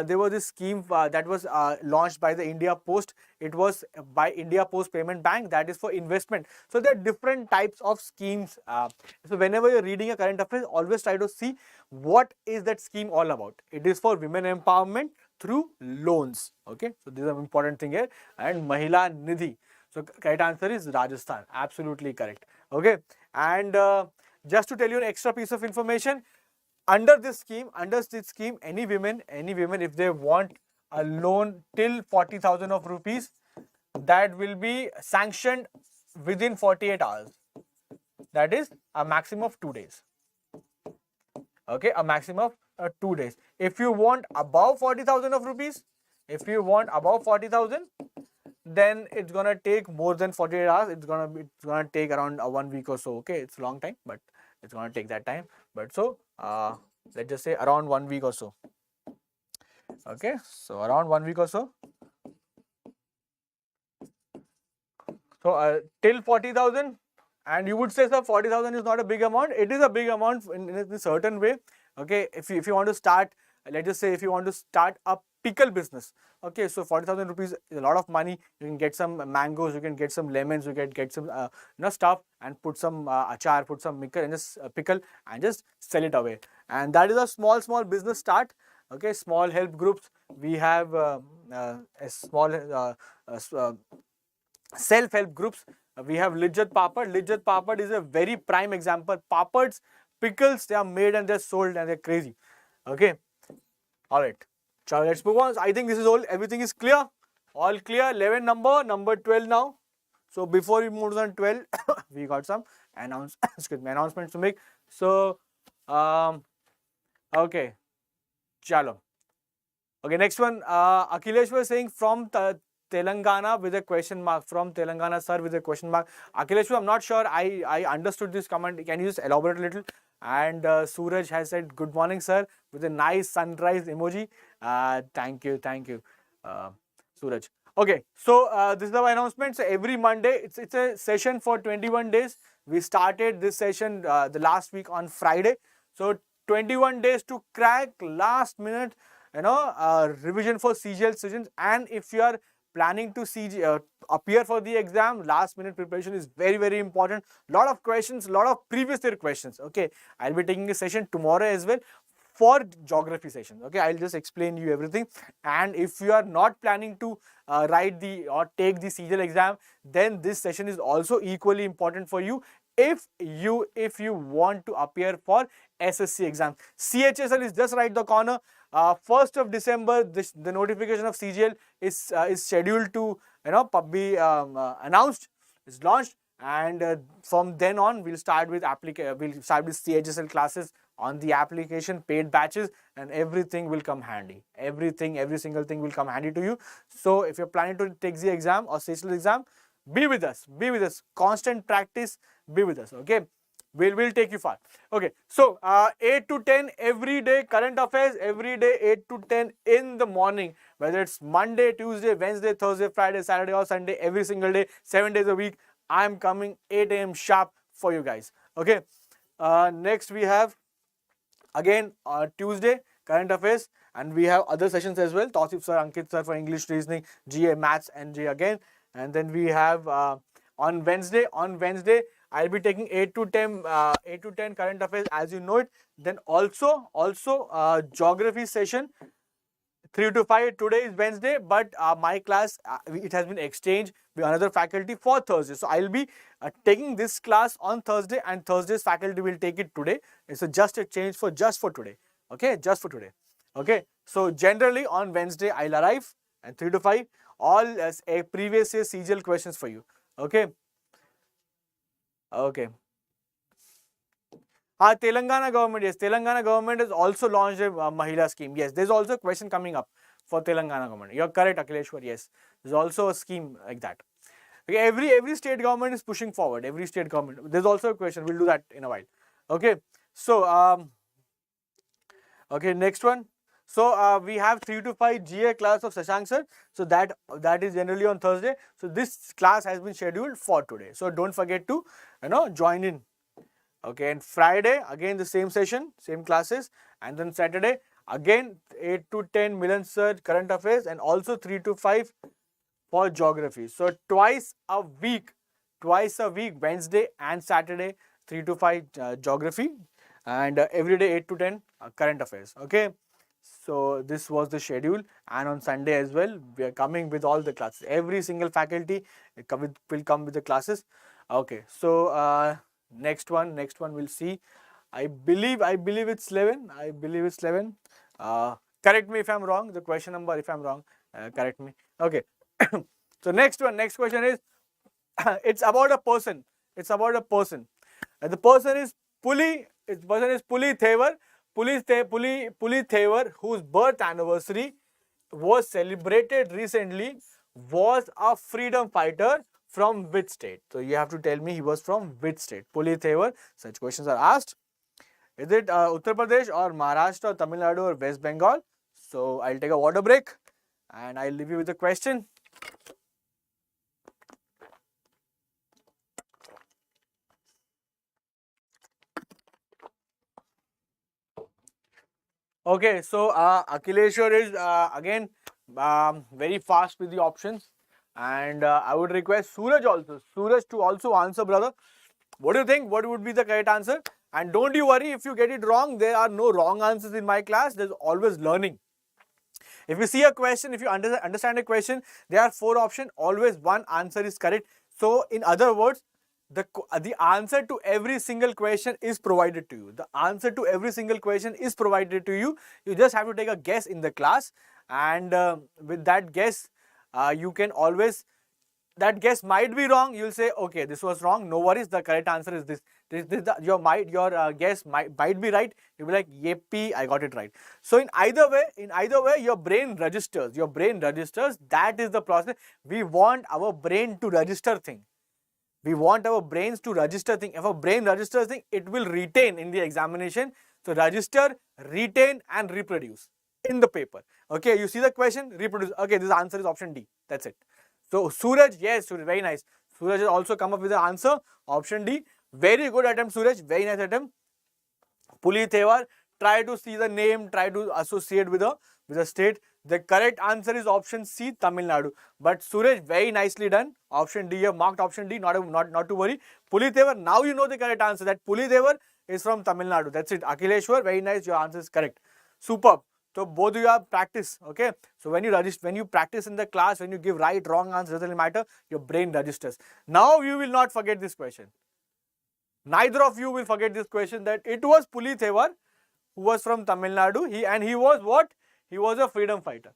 there was this scheme that was launched by the India Post. It was by India Post Payment Bank, that is for investment. So there are different types of schemes. So whenever you're reading a current affairs, always try to see what is that scheme all about. It is for women empowerment through loans. Okay, so this is an important thing here. And Mahila Nidhi. So correct answer is Rajasthan. Absolutely correct. Okay, and just to tell you an extra piece of information, under this scheme, any women, if they want a loan till 40,000 of rupees, that will be sanctioned within 48 hours. that is a maximum of 2 days. Okay, a maximum of 2 days. If you want above 40,000 of rupees, if you want above 40,000, then it's gonna take more than 48 hours. It's gonna take around 1 week or so. Okay, it's a long time, but it's gonna take that time. But so let's just say around 1 week or so. Okay, so around 1 week or so. So till 40,000, and you would say, sir, 40,000 is not a big amount. It is a big amount in a certain way. Okay, if you want to start, let's just say if you want to start a pickle business. Okay, so 40,000 rupees is a lot of money. You can get some mangoes, you can get some lemons, you can get some stuff, and put some achar, put some pickle, and just pickle and just sell it away. And that is a small business start. Okay, small help groups. We have a small self-help groups. We have Lijjat Papad. Lijjat Papad is a very prime example. Papads, pickles, they are made and they're sold and they're crazy. Okay. All right. So let's move on. I think this is all. Everything is clear. All clear. 11 number 12 now. So before we move on 12, we got some announcements to make. So, okay. Chalo. Okay, next one. Akhilesh was saying from Telangana with a question mark. From Telangana, sir, with a question mark. Akhilesh, I'm not sure I understood this comment. Can you just elaborate a little? And Suraj has said, good morning, sir, with a nice sunrise emoji. Thank you, Suraj. Okay, so this is our announcement. So every Monday, it's a session for 21 days. We started this session the last week on Friday. So 21 days to crack last minute, revision for CGL sessions. And if you are planning to appear for the exam, last minute preparation is very important. Lot of questions, lot of previous year questions. Okay, I'll be taking a session tomorrow as well for geography sessions. Okay, I'll just explain you everything. And if you are not planning to write or take the CGL exam, then this session is also equally important for you if you want to appear for SSC exam. CHSL is just right the corner. 1st of December, the notification of CGL is scheduled to be announced, is launched, and from then on we'll start with CHSL classes on the application, paid batches, and everything will come handy. Every single thing will come handy to you. So if you're planning to take the exam or CHSL exam, be with us. Constant practice, be with us. Okay, we'll take you far. Okay, so 8 to 10 every day, current affairs every day, 8 to 10 in the morning, whether it's Monday, Tuesday, Wednesday, Thursday, Friday, Saturday or Sunday, every single day, 7 days a week. I'm coming 8 a.m. sharp for you guys. Okay, next we have again Tuesday, current affairs, and we have other sessions as well. Tausif sir, Ankit sir for English, reasoning, GA, maths, and G again. And then we have on Wednesday, I'll be taking 8 to 10 current affairs as you know it. Then also geography session 3 to 5. Today is Wednesday, but my class it has been exchanged with another faculty for Thursday. So I'll be taking this class on Thursday, and Thursday's faculty will take it today. It's just a change for today. Okay, just for today. Okay, so generally on Wednesday I'll arrive, and 3 to 5 all a previous year CGL questions for you. Okay. Okay. Telangana government, yes. Telangana government has also launched a Mahila scheme. Yes, there's also a question coming up for Telangana government. You're correct, Akhileshwar. Yes, there's also a scheme like that. Okay, every state government is pushing forward. Every state government. There's also a question. We'll do that in a while. Okay. So, okay, next one. So we have 3 to 5 GA class of Shashank sir. So that is generally on Thursday. So this class has been scheduled for today. So don't forget to join in. Okay, and Friday again the same session, same classes, and then Saturday again 8 to 10 Milan sir current affairs, and also 3 to 5 for geography. So twice a week, Wednesday and Saturday, 3 to 5 geography, and every day 8 to 10 current affairs. Okay. So this was the schedule, and on Sunday as well we are coming with all the classes. Every single faculty will come with the classes. Okay, so next one we'll see. I believe it's 11. Correct me if I'm wrong. The question number, if I'm wrong, correct me. Okay. So next question is it's about a person. And the person is 𝐃𝐎𝐖𝐍𝐹, 𝐃𝐎𝐼𝐍𝐹, whose birth anniversary was celebrated recently, was a freedom fighter from which state? So you have to tell me he was from which state. 𝐃𝐎𝐼𝐍𝐹. Such questions are asked. Is it Uttar Pradesh or Maharashtra or Tamil Nadu or West Bengal? So I'll take a water break and I'll leave you with the question. Okay, so Akhileshwar is again very fast with the options, and I would request Suraj to also answer, brother. What do you think? What would be the correct answer? And don't you worry if you get it wrong. There are no wrong answers in my class. There's always learning. If you see a question, if you understand a question, there are 4 options. Always one answer is correct. So in other words, the answer to every single question is provided to you. The answer to every single question is provided to you. You just have to take a guess in the class, and with that guess, you can always, that guess might be wrong. You'll say, okay, this was wrong. No worries. The correct answer is this. Your guess might be right. You'll be like, yippee, I got it right. So in either way, your brain registers. That is the process. We want our brain to register thing. We want our brains to register thing. If a brain registers thing, it will retain in the examination. So register, retain, and reproduce in the paper. Okay, you see the question, reproduce. Okay, this answer is option D. That's it. So Suraj, yes, Suraj, very nice. Suraj has also come up with the answer, option D. Very good attempt, Suraj. Very nice attempt. 𝐃𝐼𝐍𝐹. Try to see the name, try to associate with a state. The correct answer is option C, Tamil Nadu. But Suraj, very nicely done. Option D, you have marked option D, not to worry. 𝐃𝐼𝐍𝐹, now you know the correct answer, that 𝐃𝐼𝐍𝐹 is from Tamil Nadu. That's it. Akhileshwar, very nice, your answer is correct. Superb. So both of you have practice, okay? So when you practice in the class, when you give right, wrong answer, doesn't matter, your brain registers. Now you will not forget this question. Neither of you will forget this question, that it was 𝐃𝐼𝐍𝐹 who was from Tamil Nadu. He was what? He was a freedom fighter.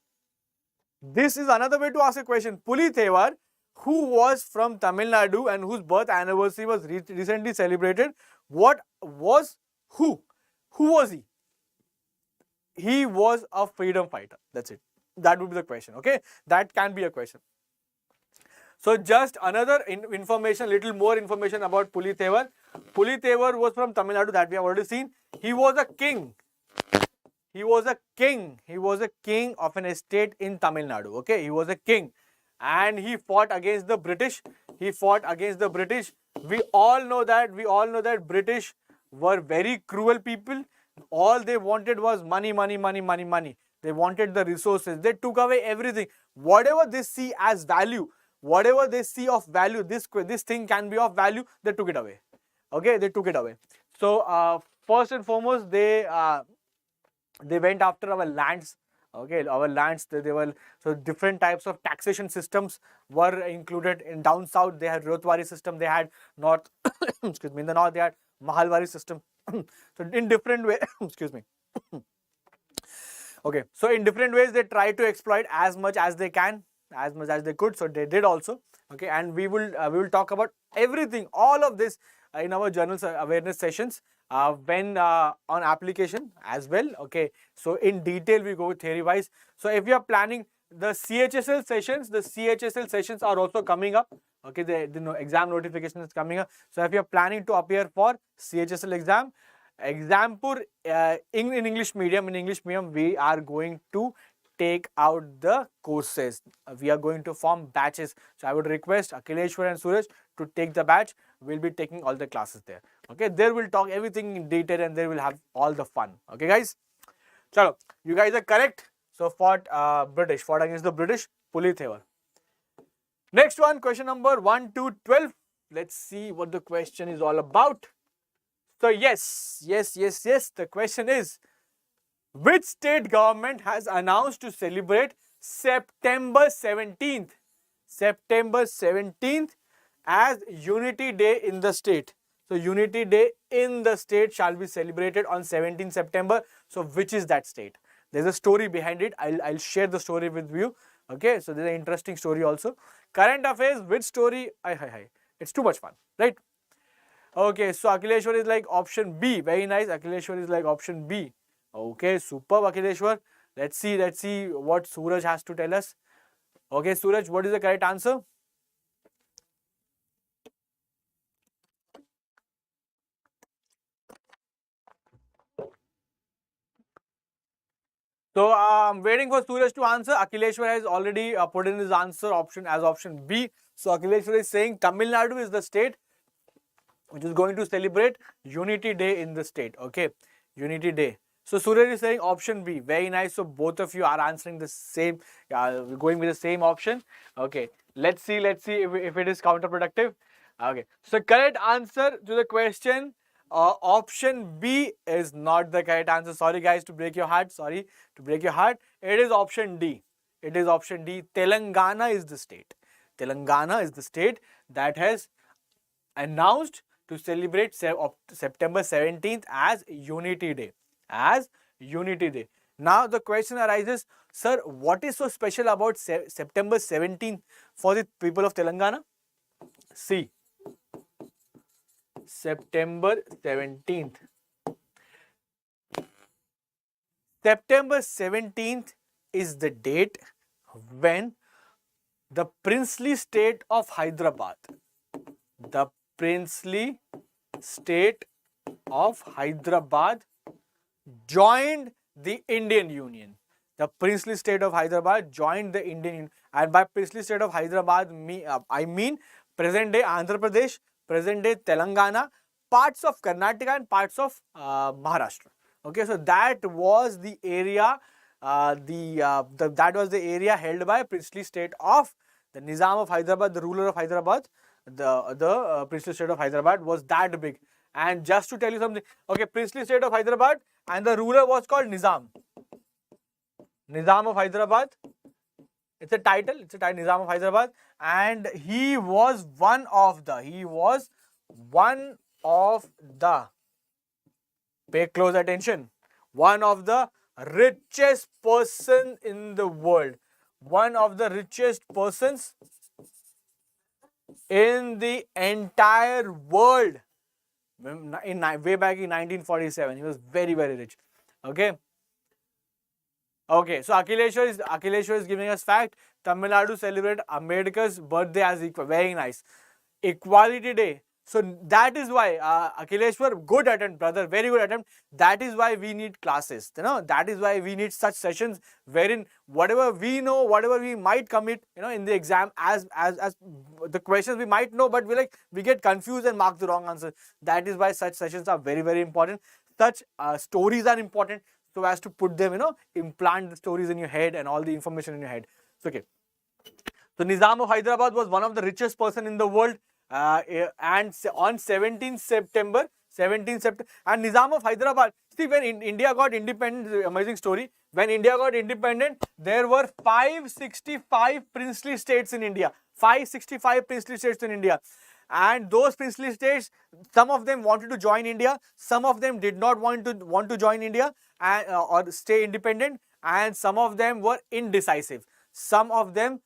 This is another way to ask a question. 𝐃𝐼𝐍𝐹, who was from Tamil Nadu and whose birth anniversary was recently celebrated, who was he? He was a freedom fighter. That's it. That would be the question. Okay, that can be a question. So just another information, little more information about 𝐃𝐼𝐍𝐹. 𝐃𝐼𝐍𝐹 was from Tamil Nadu, that we have already seen. He was a king. He was a king of an estate in Tamil Nadu. Okay, he was a king, and he fought against the British. We all know that British were very cruel people. All they wanted was money. They wanted the resources. They took away everything. Whatever they see as value, whatever they see of value, this thing can be of value, they took it away. Okay, they took it away. So first and foremost, they went after our lands. Okay, our lands, so different types of taxation systems were included. In down south, they had Rotwari system, they had north, excuse me, in the north they had Mahalwari system. So in different ways, excuse me. Okay, so in different ways they try to exploit as much as they can, as much as they could. So they did also. Okay, and we will talk about everything, all of this in our journal awareness sessions when on application as well. Okay, so in detail we go theory wise. So if you are planning the CHSL sessions, are also coming up. Okay, the exam notification is coming up. So if you are planning to appear for CHSL exam, Exampur in English medium, we are going to take out the courses. We are going to form batches. So I would request Akhileshwar and Suraj to take the batch. We'll be taking all the classes there. Okay, there we'll talk everything in detail and there will have all the fun. Okay, guys. Chalo, you guys are correct. So fought against the British, 𝐃𝐼𝐍𝐹. Next one, question number 1 to 12. Let's see what the question is all about. So yes. The question is, which state government has announced to celebrate September 17th as Unity Day in the state? So Unity Day in the state shall be celebrated on 17th September. So which is that state? There's a story behind it. I'll share the story with you. Okay, so there's an interesting story also. Current affairs, which story? It's too much fun, right? Okay, so Akhileshwar is like option B. Very nice. Akhileshwar is like option B. Okay, superb, Akhileshwar. Let's see what Suraj has to tell us. Okay, Suraj, what is the correct answer? So I'm waiting for Suraj to answer. Akhileshwar has already put in his answer option as option B. So Akhileshwar is saying Tamil Nadu is the state which is going to celebrate Unity Day in the state. Okay, Unity Day. So Suraj is saying option B. Very nice. So both of you are answering the same, going with the same option. Okay, let's see if it is counterproductive. Okay, so correct answer to the question, option B is not the correct answer. Sorry guys to break your heart. Sorry to break your heart. It is option D. It is option D. Telangana is the state. Telangana is the state that has announced to celebrate September 17th as Unity Day. As Unity Day. Now the question arises, sir, what is so special about September 17th for the people of Telangana? See, September 17th. September 17th is the date when the princely state of Hyderabad, the princely state of Hyderabad joined the Indian Union. The princely state of Hyderabad joined the Indian Union. And by princely state of Hyderabad, I mean present day Andhra Pradesh, present day Telangana, parts of Karnataka and parts of Maharashtra. Okay, so that was the area, that was the area held by princely state of the Nizam of Hyderabad, the ruler of Hyderabad. The princely state of Hyderabad was that big. And just to tell you something, okay, princely state of Hyderabad and the ruler was called Nizam. Nizam of Hyderabad. It's a title, Nizam of Hyderabad, and he was one of the, pay close attention, one of the richest person in the world. One of the richest persons in the entire world. Way back in 1947, he was very, very rich. Okay. Okay, so Akhileshwar is giving us fact. Tamil Nadu celebrate Ambedkar's birthday as equal. Very nice. Equality Day. So that is why Akhileshwar, good attempt, brother. Very good attempt. That is why we need classes. You know, that is why we need such sessions wherein whatever we know, whatever we might commit, you know, in the exam as the questions we might know, but we get confused and mark the wrong answer. That is why such sessions are very, very important. Such stories are important, so as to put them, you know, implant the stories in your head and all the information in your head. So, okay. So Nizam of Hyderabad was one of the richest person in the world, and on 17th September, and Nizam of Hyderabad. See, when India got independent, amazing story. When India got independent, there were 565 princely states in India. 565 princely states in India. And those princely states, some of them wanted to join India, some of them did not want to join India and or stay independent, and some of them were indecisive. Some of them,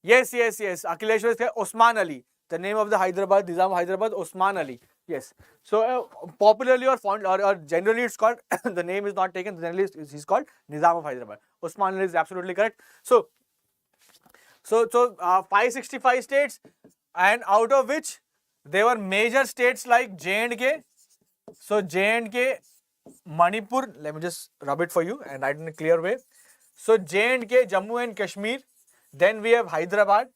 yes, Akhileshwar is Osman Ali. The name of the Hyderabad, Nizam of Hyderabad, Osman Ali. Yes. So popularly or generally it's called, the name is not taken, generally he's called Nizam of Hyderabad. Osman Ali is absolutely correct. So 565 states, and out of which there were major states like J&K. So J&K, Manipur, let me just rub it for you and write in a clear way. So J&K, Jammu and Kashmir, then we have Hyderabad,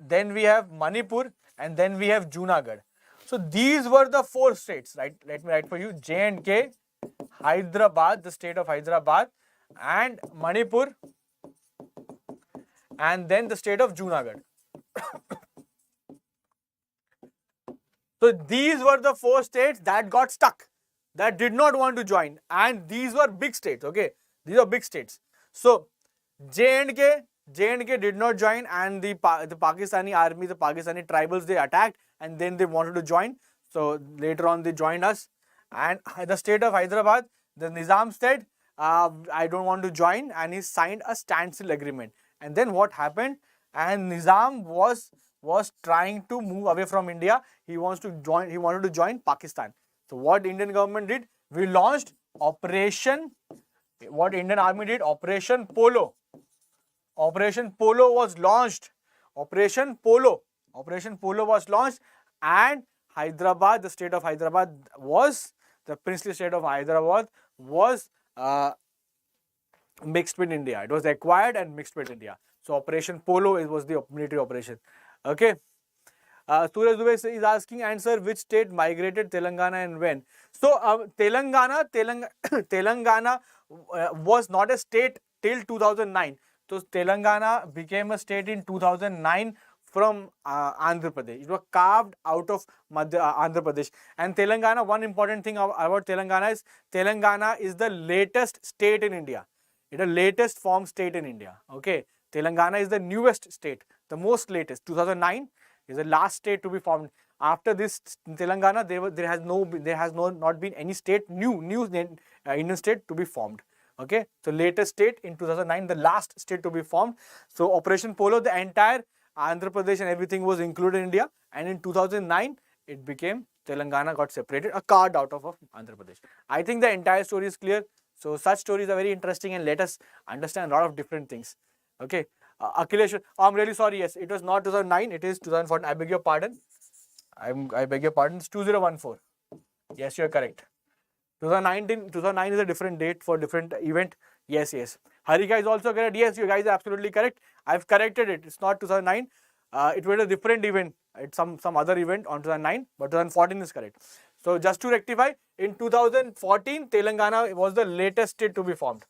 then we have Manipur, and then we have Junagadh. So these were the four states, right? Let me write for you. J&K, Hyderabad, the state of Hyderabad, and Manipur, and then the state of Junagadh. So these were the four states that got stuck, that did not want to join, and these were big states. Okay, these are big states. So J&K did not join, and the Pakistani army, the Pakistani tribals, they attacked, and then they wanted to join. So later on they joined us. And the state of Hyderabad, the Nizam said, I don't want to join, and he signed a standstill agreement. And then what happened? And Nizam was was trying to move away from India. He wanted to join Pakistan. So what Indian government did? We launched Operation. What Indian Army did? Operation Polo. Operation Polo was launched. Operation Polo was launched, and Hyderabad, the state of Hyderabad was, the princely state of Hyderabad was mixed with India. It was acquired and mixed with India. So Operation Polo was the military operation. Okay. Suraj Dubey is asking, answer, which state migrated Telangana and when? So Telangana was not a state till 2009. So Telangana became a state in 2009 from Andhra Pradesh. It was carved out of Andhra Pradesh. And Telangana, one important thing about Telangana is the latest state in India. It is the latest formed state in India. Okay, Telangana is the newest state, the most latest. 2009 is the last state to be formed. After this, Telangana, there has not been any state new Indian state to be formed. Okay, so latest state in 2009, the last state to be formed. So Operation Polo, the entire Andhra Pradesh and everything was included in India, and in 2009 it became Telangana got separated, a card out of Andhra Pradesh. I think the entire story is clear. So such stories are very interesting and let us understand a lot of different things. Okay, Akhilesh, I'm really sorry. Yes, it was not 2009. It is 2014. I beg your pardon. I beg your pardon. It's 2014. Yes, you are correct. 2009 is a different date for different event. Yes. Harika is also correct. Yes, you guys are absolutely correct. I've corrected it. It's not 2009. It was a different event. It's some other event on 2009, but 2014 is correct. So just to rectify, in 2014, Telangana was the latest state to be formed.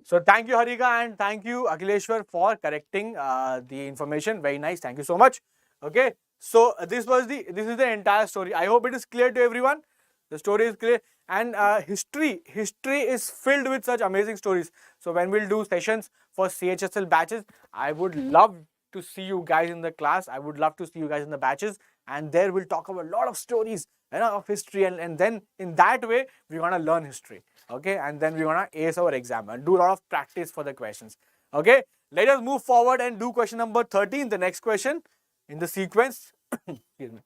So thank you, Harika, and thank you, Akhileshwar, for correcting the information. Very nice. Thank you so much. Okay. So this is the entire story. I hope it is clear to everyone. The story is clear, and history is filled with such amazing stories. So when we'll do sessions for CHSL batches, I would love to see you guys in the class. I would love to see you guys in the batches, and there we'll talk about a lot of stories, of history, and then in that way we're gonna learn history. Okay, and then we're gonna ace our exam and do a lot of practice for the questions. Okay, let us move forward and do question number 13, the next question in the sequence. Excuse me.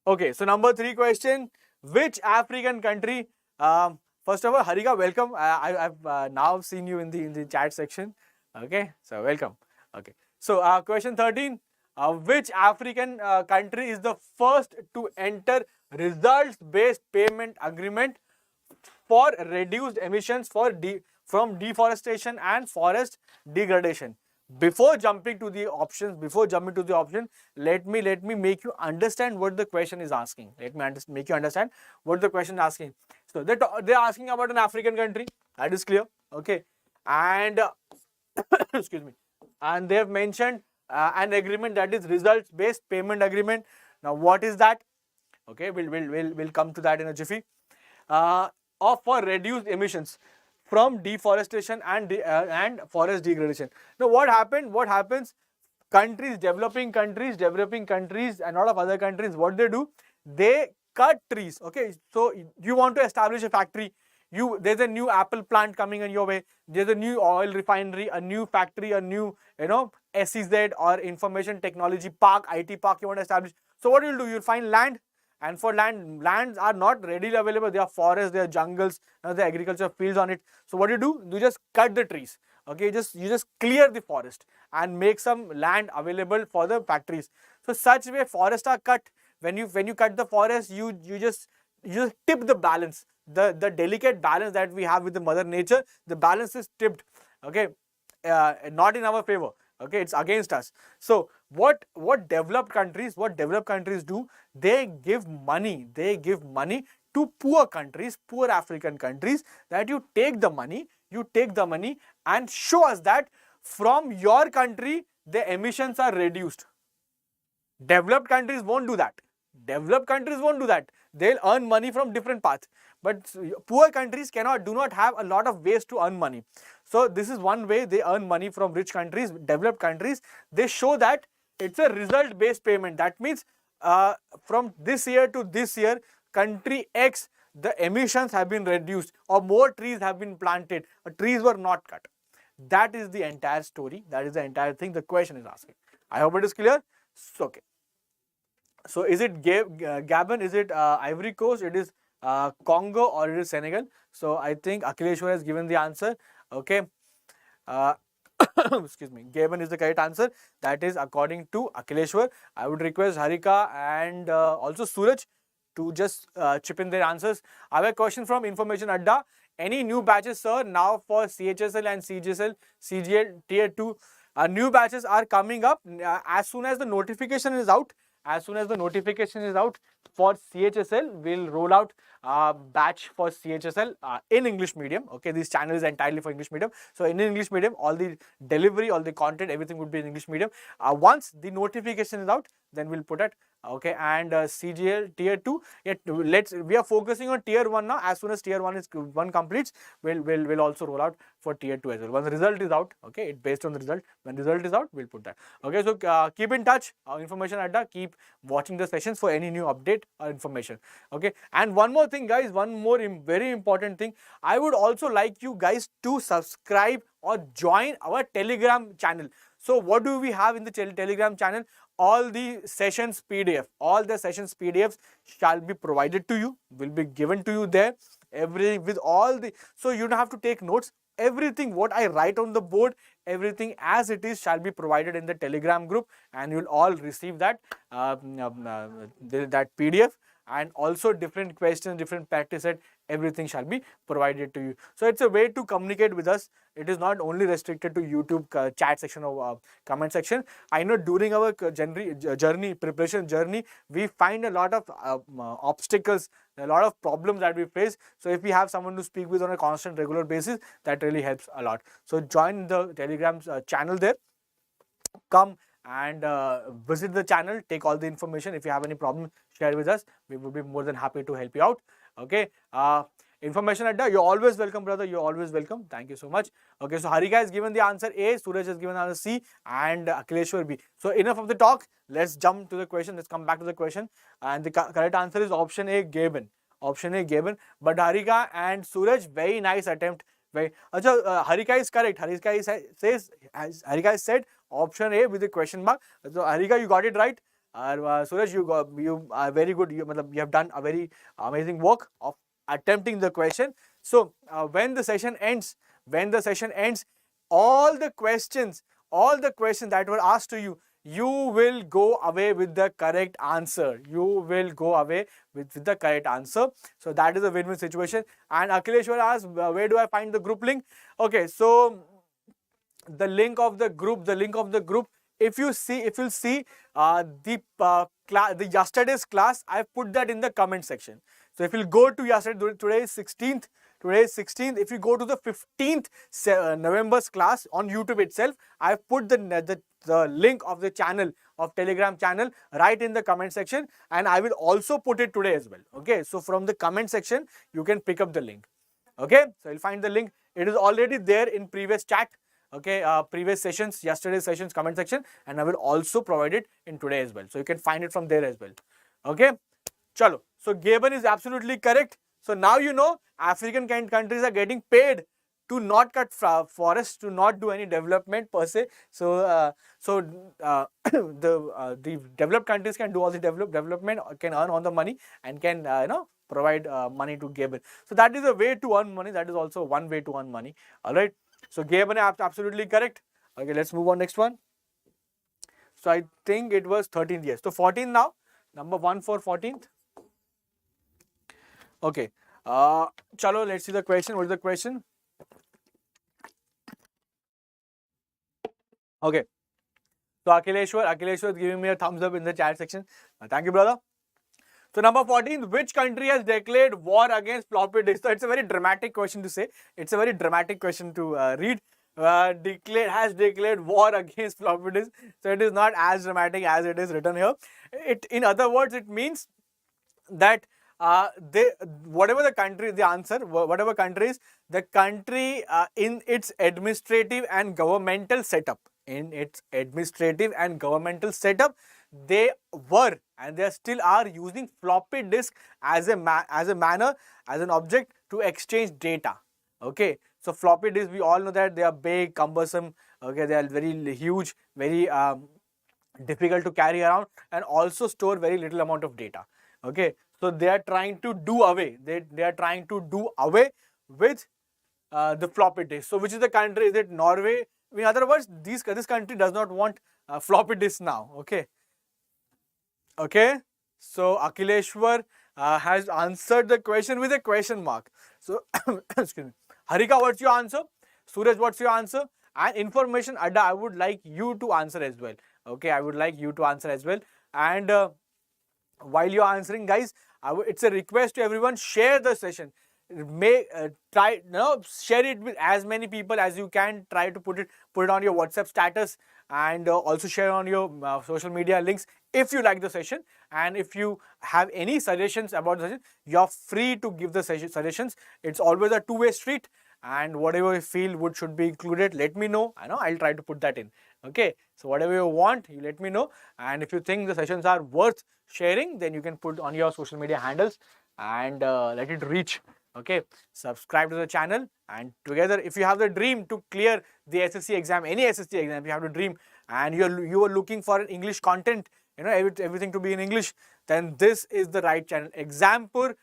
Okay, so number 3 question, which African country, first of all, Harika, welcome. I've now seen you in the chat section. Okay, so welcome. Okay, so question 13, which African country is the first to enter results-based payment agreement for reduced emissions from deforestation and forest degradation? Before jumping to the options, let me make you understand what the question is asking. Let me make you understand what the question is asking. So they're asking about an African country. That is clear. Okay, and excuse me, and they have mentioned an agreement that is results-based payment agreement. Now, what is that? Okay, we'll come to that in a jiffy. For reduced emissions from deforestation and forest degradation. Now, what happens? Developing countries, and a lot of other countries, what they do? They cut trees. Okay, so you want to establish a factory. There's a new Apple plant coming in your way. There's a new oil refinery, a new factory, a new SEZ or information technology park, IT park you want to establish. So what you'll do? You'll find land. And for lands are not readily available. There are forests, there are jungles, there are agriculture fields on it. So what you just cut the trees. Okay, you just clear the forest and make some land available for the factories. So such way forests are cut. When you cut the forest, you just tip the balance. The delicate balance that we have with the mother nature, the balance is tipped. Okay, not in our favor. Okay, it's against us. So what developed countries do? They give money to poor countries, poor African countries, that you take the money and show us that from your country the emissions are reduced. Developed countries won't do that. They'll earn money from different paths. But poor countries do not have a lot of ways to earn money. So this is one way they earn money from rich countries, developed countries. They show that it's a result-based payment. That means from this year to this year, country X, the emissions have been reduced or more trees have been planted. Trees were not cut. That is the entire story. That is the entire thing the question is asking. I hope it is clear. So, okay. So is it Gabon? Is it Ivory Coast? It is Congo, or it is Senegal? So I think Akhileshwar has given the answer. Okay. Uh, excuse me. Gabon is the correct answer. That is according to Akhileshwar. I would request Harika and also Suraj to just chip in their answers. I have a question from Information Adda. Any new batches, sir, now for CHSL and CGSL, CGL Tier 2? New batches are coming up as soon as the notification is out. As soon as the notification is out for CHSL, we'll roll out batch for CHSL in English medium. Okay, this channel is entirely for English medium. So in English medium, all the delivery, all the content, everything would be in English medium. Once the notification is out, then we'll put it. Okay, and CGL Tier 2, we are focusing on Tier 1 now. As soon as Tier 1 completes, we'll also roll out for Tier 2 as well. Once the result is out, okay, it's based on the result. When the result is out, we'll put that. Okay, so keep in touch. Information Adda, keep watching the sessions for any new update or information. Okay, and one more thing, guys, one more very important thing. I would also like you guys to subscribe or join our Telegram channel. So what do we have in the Telegram channel? All the sessions PDF, all the sessions PDFs shall be provided to you, will be given to you there. Everything with all the, so you don't have to take notes. Everything what I write on the board, everything as it is shall be provided in the Telegram group, and you'll all receive that that PDF, and also different questions, different practice set, everything shall be provided to you. So it's a way to communicate with us. It is not only restricted to YouTube chat section or comment section. I know during our preparation journey, we find a lot of obstacles, a lot of problems that we face. So if we have someone to speak with on a constant, regular basis, that really helps a lot. So join the Telegram channel there. Come and visit the channel, take all the information. If you have any problem, share with us. We would be more than happy to help you out. Okay. Information Adda, you're always welcome, brother. You're always welcome. Thank you so much. Okay, so Harika has given the answer A, Suraj has given the answer C, and Akhileshwar B. So enough of the talk. Let's jump to the question. Let's come back to the question. And the correct answer is option A, Gabon. Option A, Gabon. But Harika and Suraj, very nice attempt. Harika is correct. Harika has said option A with the question mark. So Harika, you got it right. Suraj, you are very good. You have done a very amazing work of attempting the question. So when the session ends, all the questions that were asked to you, you will go away with the correct answer. You will go away with the correct answer. So that is a win-win situation. And Akhileshwar asked, where do I find the group link? Okay, so the link of the group, if you'll see the yesterday's class, I put that in the comment section. So if you'll go to yesterday, today is 16th. If you go to the 15th November's class on YouTube itself, I put the link of the channel, of Telegram channel, right in the comment section, and I will also put it today as well. Okay, so from the comment section, you can pick up the link. Okay, so you'll find the link. It is already there in previous chat. Okay, previous sessions, yesterday's sessions comment section, and I will also provide it in today as well. So you can find it from there as well. Okay, chalo. So Gabon is absolutely correct. So now you know African countries are getting paid to not cut forests, to not do any development per se. So the developed countries can do all the development, can earn all the money, and can provide money to Gabon. So that is a way to earn money. That is also one way to earn money. All right. So Gabon is absolutely correct. Okay, let's move on next one. So I think it was 13th. Yes. So 14th now. Number 1 for 14th. Okay. Chalo, let's see the question. What is the question? Okay. So Akhileshwar is giving me a thumbs up in the chat section. Thank you, brother. So number 14, which country has declared war against floppy disks? So it's a very dramatic question to say. It's a very dramatic question to read. Has declared war against floppy disks. So it is not as dramatic as it is written here. In other words, it means that whatever the country, the answer, whatever country is, the country in its administrative and governmental setup, they were and they still are using floppy disk as an object to exchange data. Okay, So floppy disks, we all know that they are big, cumbersome. Okay, they are very huge, very difficult to carry around, and also store very little amount of data. Okay, so they are trying to do away. They are trying to do away with the floppy disk. So which is the country? Is it Norway? In other words, this country does not want floppy disk now. Okay. Okay. So Akhileshwar has answered the question with a question mark. So excuse me. Harika, what's your answer? Suraj, what's your answer? And information Adda, I would like you to answer as well. Okay, I would like you to answer as well. And while you're answering, guys, it's a request to everyone, share the session. Share it with as many people as you can. Try to put it on your WhatsApp status, and also share on your social media links if you like the session. And if you have any suggestions about the session, you're free to give the suggestions. It's always a two-way street, and whatever you feel should be included, let me know. I'll try to put that in. Okay, so whatever you want, you let me know. And if you think the sessions are worth sharing, then you can put on your social media handles and let it reach. Okay, subscribe to the channel, and together, if you have the dream to clear the SSC exam, any SSC exam, if you have the dream, and you are looking for English content, everything to be in English, then this is the right channel. Exampur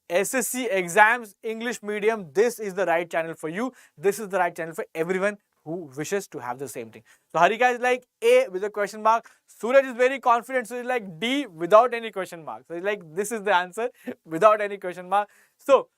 SSC exams English medium, this is the right channel for you. This is the right channel for everyone who wishes to have the same thing. So Harika is like A with a question mark. Suraj is very confident, so he's like D without any question mark. So he's like, this is the answer without any question mark. So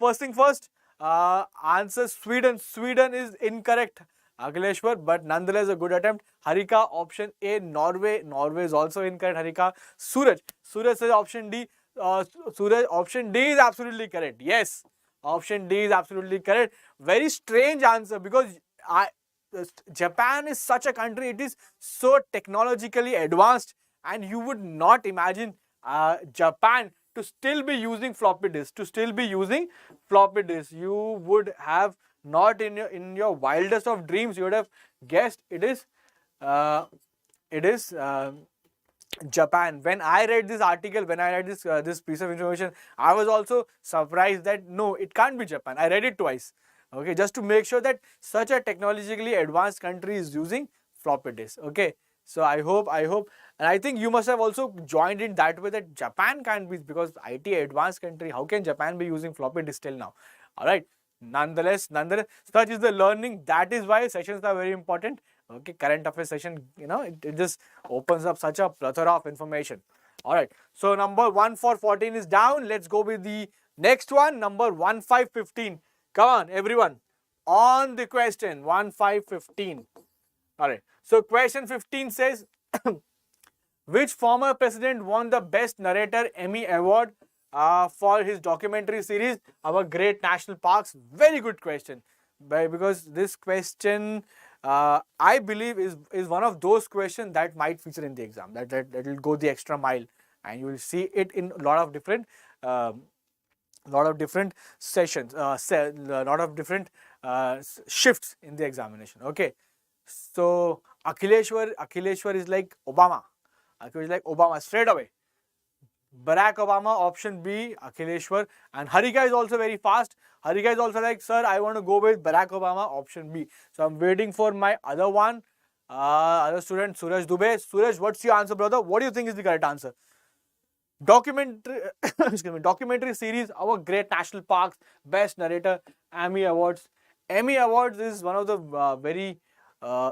first thing first, answer Sweden. Sweden is incorrect, Akhileshwar, but nonetheless a good attempt. Harika, option A, Norway. Norway is also incorrect, Harika. Suraj says option D. Suraj, option D is absolutely correct. Yes, option D is absolutely correct. Very strange answer, because Japan is such a country, it is so technologically advanced, and you would not imagine Japan to still be using floppy disk. You would have not in your wildest of dreams, you would have guessed it is Japan. When I read this article, when I read this piece of information, I was also surprised that no, it can't be Japan. I read it twice. Okay, just to make sure that such a technologically advanced country is using floppy disk. Okay, so I hope, and I think you must have also joined in that way, that Japan can't be, because IT advanced country, how can Japan be using floppy disk till now? All right, nonetheless, such is the learning. That is why sessions are very important. Okay, current affairs session, it just opens up such a plethora of information. All right, so number 1 for 14 is down. Let's go with the next one, number 1, 5, 15. Come on, everyone, on the question 1, 5, 15. All right, so question 15 says, which former president won the Best Narrator Emmy Award for his documentary series, Our Great National Parks? Very good question, because this question, I believe, is one of those questions that might feature in the exam, that will go the extra mile, and you will see it in a lot of different sessions, a lot of different shifts in the examination. Okay, so Akhileshwar is like Obama. Akhileshwar is like Obama straight away. Barack Obama, option B, Akhileshwar. And Harika is also very fast. Harika is also like, sir, I want to go with Barack Obama, option B. So I'm waiting for my other one, other student, Suraj Dubey. Suraj, what's your answer, brother? What do you think is the correct answer? Documentary, documentary series, Our Great National Parks, Best Narrator, Emmy Awards. Emmy Awards is one of the very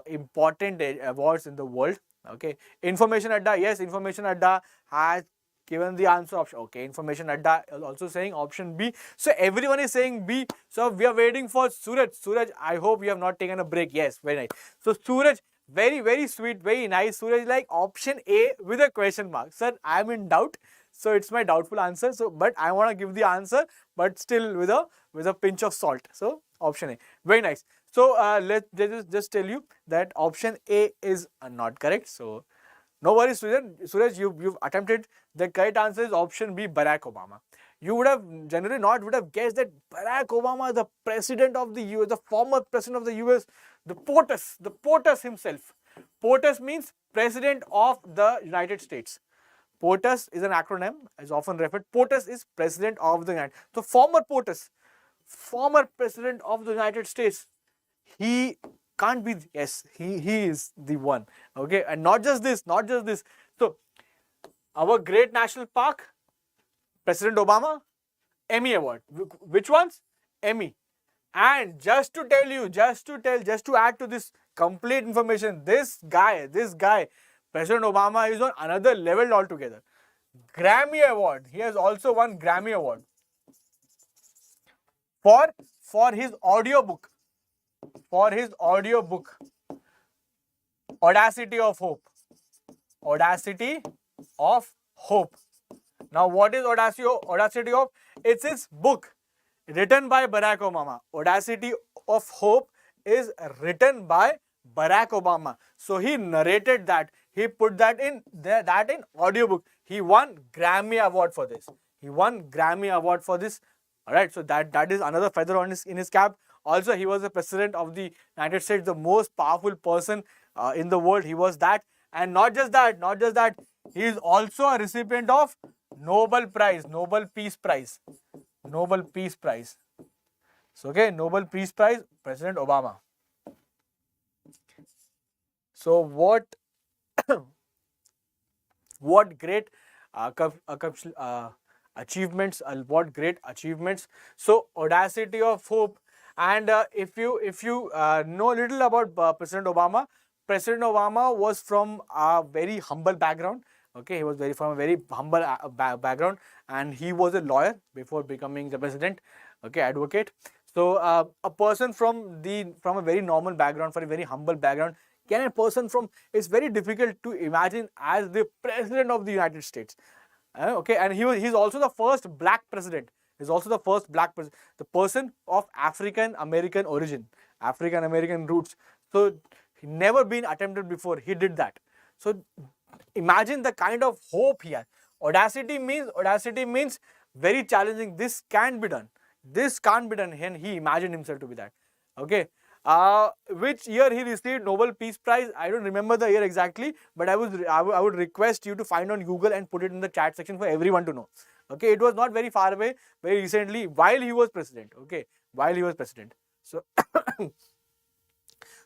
important awards in the world. Okay, Information Adda, yes, Information Adda has given the answer option. Okay, Information Adda is also saying option B. So everyone is saying B. So we are waiting for Suraj. Suraj, I hope you have not taken a break. Yes, very nice. So Suraj, very, very sweet, very nice. Suraj is like option A with a question mark. Sir, I am in doubt. So it's my doubtful answer. So, but I want to give the answer, but still with a pinch of salt. So option A, very nice. So let's just tell you that option A is not correct. So no worries, Suraj, you've attempted. The correct answer is option B, Barack Obama. You would have generally would have guessed that Barack Obama, the president of the US, the former president of the US, the POTUS himself. POTUS means President of the United States. POTUS is an acronym, is often referred. POTUS is President of the United States. So former POTUS, former president of the United States. He can't be, yes, he is the one. Okay, and not just this. So, our great national park, President Obama, Emmy Award. Which ones? Emmy. And just to add to this complete information, this guy, President Obama is on another level altogether. Grammy Award. He has also won Grammy Award for his audiobook. Audacity of Hope. Audacity of Hope. Now, what is Audacity of? It's his book written by Barack Obama. Audacity of Hope is written by Barack Obama. So he narrated that. He put that in audiobook. He won Grammy Award for this. Alright, so that is another feather in his cap. Also, he was the president of the United States, the most powerful person in the world. He was that. And not just that, he is also a recipient of Nobel Peace Prize. So, okay, Nobel Peace Prize, President Obama. So, what great achievements! What great achievements! So, Audacity of Hope. And if you know a little about President Obama was from a very humble background. Okay, he was from a very humble background, and he was a lawyer before becoming the president. Okay, advocate. So a person from a very normal background, from a very humble background, it's very difficult to imagine as the president of the United States. Okay, and he's also the first black president. The person of African American origin, African American roots. So he never been attempted before. He did that. So imagine the kind of hope he has. Audacity means very challenging. This can't be done. And he imagined himself to be that. Okay. Which year he received Nobel Peace Prize? I don't remember the year exactly, but I would request you to find on Google and put it in the chat section for everyone to know. Okay, it was not very far away, very recently, while he was president. Okay, So,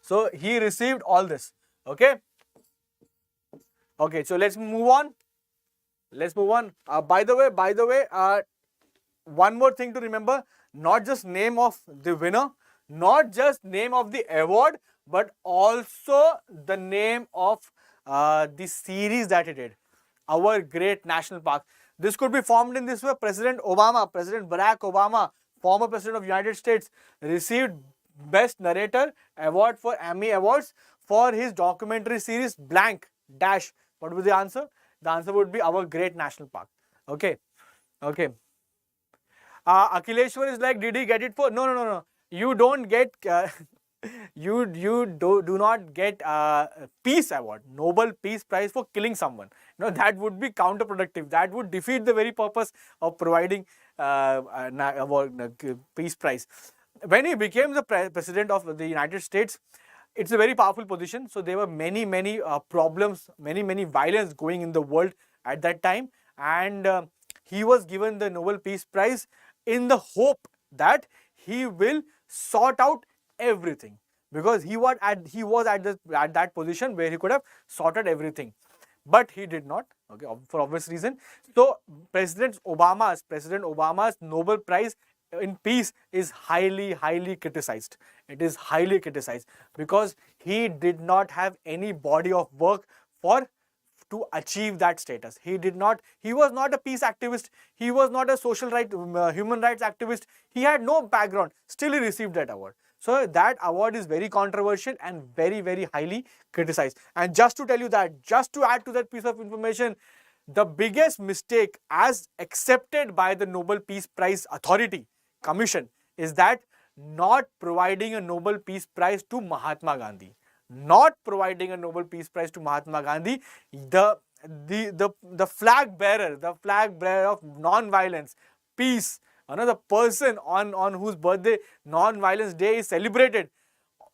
so he received all this. Okay. Okay, so let's move on. By the way, one more thing to remember: not just name of the winner, not just name of the award, but also the name of the series that he did. Our great national park. This could be formed in this way. President Barack Obama, former president of United States, received Best Narrator Award for Emmy Awards for his documentary series Blank Dash. What would be the answer? The answer would be Our Great National Park. Okay. Akhileshwar is like, did he get it for? No. You don't get. You do not get Peace Award, Nobel Peace Prize for killing someone. No, that would be counterproductive. That would defeat the very purpose of providing Peace Prize. When he became the president of the United States, it's a very powerful position. So there were many problems, many violence going in the world at that time, and he was given the Nobel Peace Prize in the hope that he will sort out everything, because he was at that position where he could have sorted everything, but he did not. Okay, for obvious reason. So President Obama's Nobel Prize in Peace is highly criticized. It is highly criticized because he did not have any body of work to achieve that status. He was not a peace activist. He was not a human rights activist. He had no background. Still he received that award. So that award is very controversial and very highly criticized. And just to tell you that, just to add to that piece of information, the biggest mistake as accepted by the Nobel Peace Prize Authority Commission is that not providing a Nobel Peace Prize to Mahatma Gandhi. Not providing a Nobel Peace Prize to Mahatma Gandhi, the flag bearer of non-violence, peace, another person on whose birthday non-violence day is celebrated,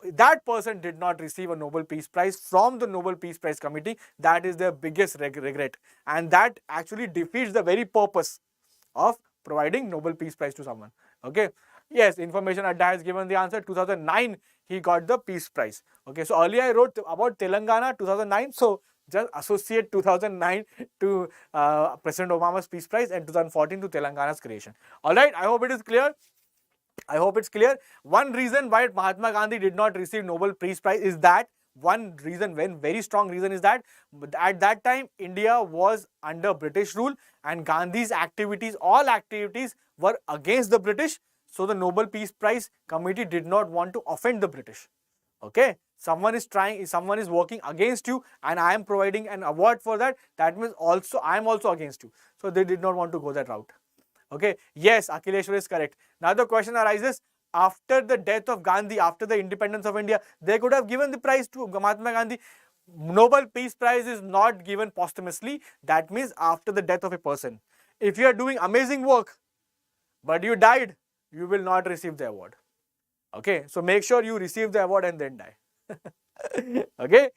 that person did not receive a Nobel Peace Prize from the Nobel Peace Prize Committee. That is their biggest regret, and that actually defeats the very purpose of providing Nobel Peace Prize to someone. Okay, Yes, Information Adda has given the answer. 2009, he got the Peace Prize. Okay, so earlier I wrote about Telangana 2009. So just associate 2009 to President Obama's Peace Prize and 2014 to Telangana's creation. All right, I hope it is clear. I hope it's clear. One reason why Mahatma Gandhi did not receive Nobel Peace Prize is that one reason, very strong reason, is that at that time India was under British rule and Gandhi's activities, all activities were against the British. So the Nobel Peace Prize committee did not want to offend the British. Okay, someone is working against you and I am providing an award for that. That means also I am also against you. So they did not want to go that route. Okay, yes, Akhileshwar is correct. Now the question arises, after the death of Gandhi, after the independence of India, they could have given the prize to Mahatma Gandhi. Nobel Peace Prize is not given posthumously. That means after the death of a person. If you are doing amazing work, but you died, you will not receive the award. Okay, so make sure you receive the award and then die. Okay,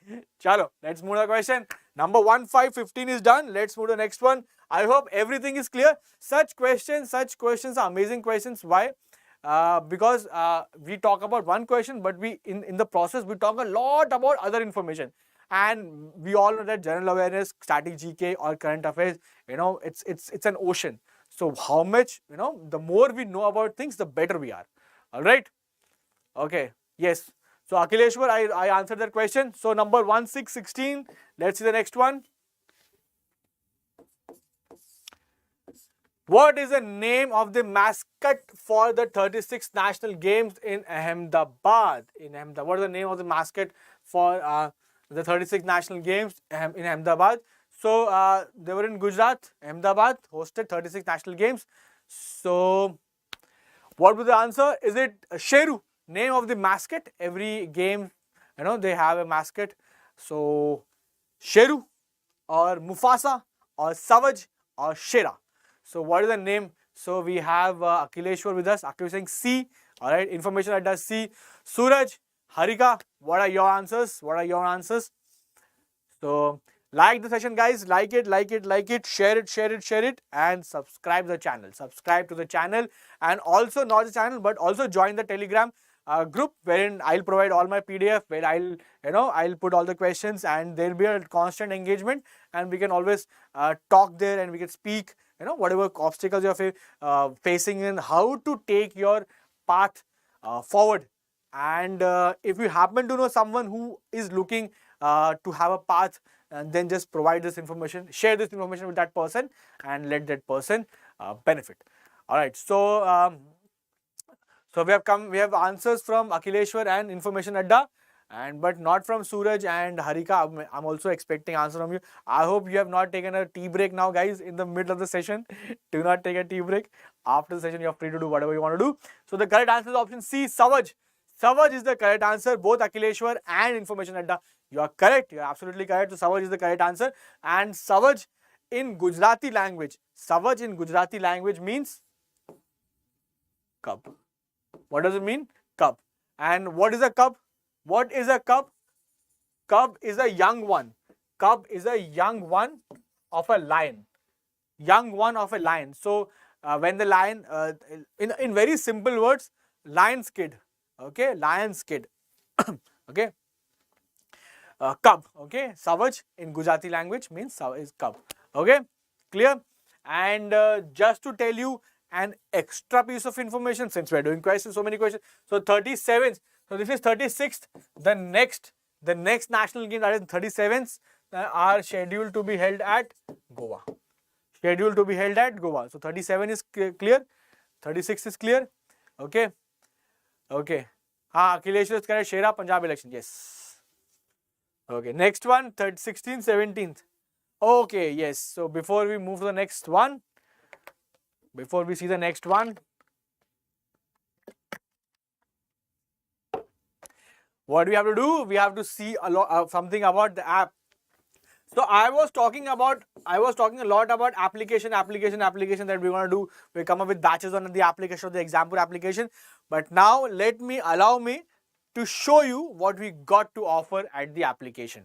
chalo, let's move to the question. Number 1, 5, 15 is done. Let's move to the next one. I hope everything is clear. Such questions are amazing questions. Why? Because we talk about one question, but we in the process we talk a lot about other information. And we all know that general awareness, static GK or current affairs, it's an ocean. So how much, the more we know about things, the better we are. All right? Okay. Yes. So Akhileshwar, I answered that question. So number 1, 6, 16. Let's see the next one. What is the name of the mascot for the 36th National Games in Ahmedabad? What is the name of the mascot for the 36th National Games in Ahmedabad? So they were in Gujarat. Ahmedabad hosted 36 National Games. So what was the answer? Is it Sheru? Name of the mascot. Every game, they have a mascot. So Sheru or Mufasa or Savaj or Shera. So what is the name? So we have Akhileshwar with us. Akhileshwar saying C. All right. Information Adda C. Suraj, Harika, what are your answers? What are your answers? So like the session, guys. Like it. Share it, and subscribe the channel. Subscribe to the channel, and also not the channel, but also join the Telegram group wherein I'll provide all my PDF, where I'll put all the questions, and there'll be a constant engagement, and we can always talk there, and we can speak, whatever obstacles you're facing in how to take your path forward. And if you happen to know someone who is looking to have a path, and then just provide this information, share this information with that person, and let that person benefit. All right. So so we have answers from Akhileshwar and Information Adda, but not from Suraj and Harika. I'm also expecting answer from you. I hope you have not taken a tea break now, guys, in the middle of the session. Do not take a tea break. After the session, you're free to do whatever you want to do. So the correct answer is option C, Savaj. Savaj is the correct answer. Both Akhileshwar and Information Adda, you are correct. You are absolutely correct. So Savaj is the correct answer. And Savaj in Gujarati language, means cup. What does it mean? Cub. And what is a cub? What is a cub? Cub is a young one. Cub is a young one of a lion. Young one of a lion. So when the lion, in very simple words, lion's kid. Okay, lion's kid. Okay. Cub. Okay. Savaj in Gujarati language means is cub. Okay. Clear? And just to tell you an extra piece of information, since we are doing questions, so many questions. So 37th. So this is 36th. The next national game, that is 37th, are scheduled to be held at Goa. Scheduled to be held at Goa. So 37 is clear. 36 is clear. Okay. Okay. Akhileshwar is correct. Shera, Punjab election. Yes. Okay. Next one, 16th, 17th. Okay. Yes. So before we move to the next one, before we see the next one, what do we have to do? We have to see something about the app. So I was talking a lot about application that we want to do. We come up with batches on the application of the Exampur application. But now allow me to show you what we got to offer at the application.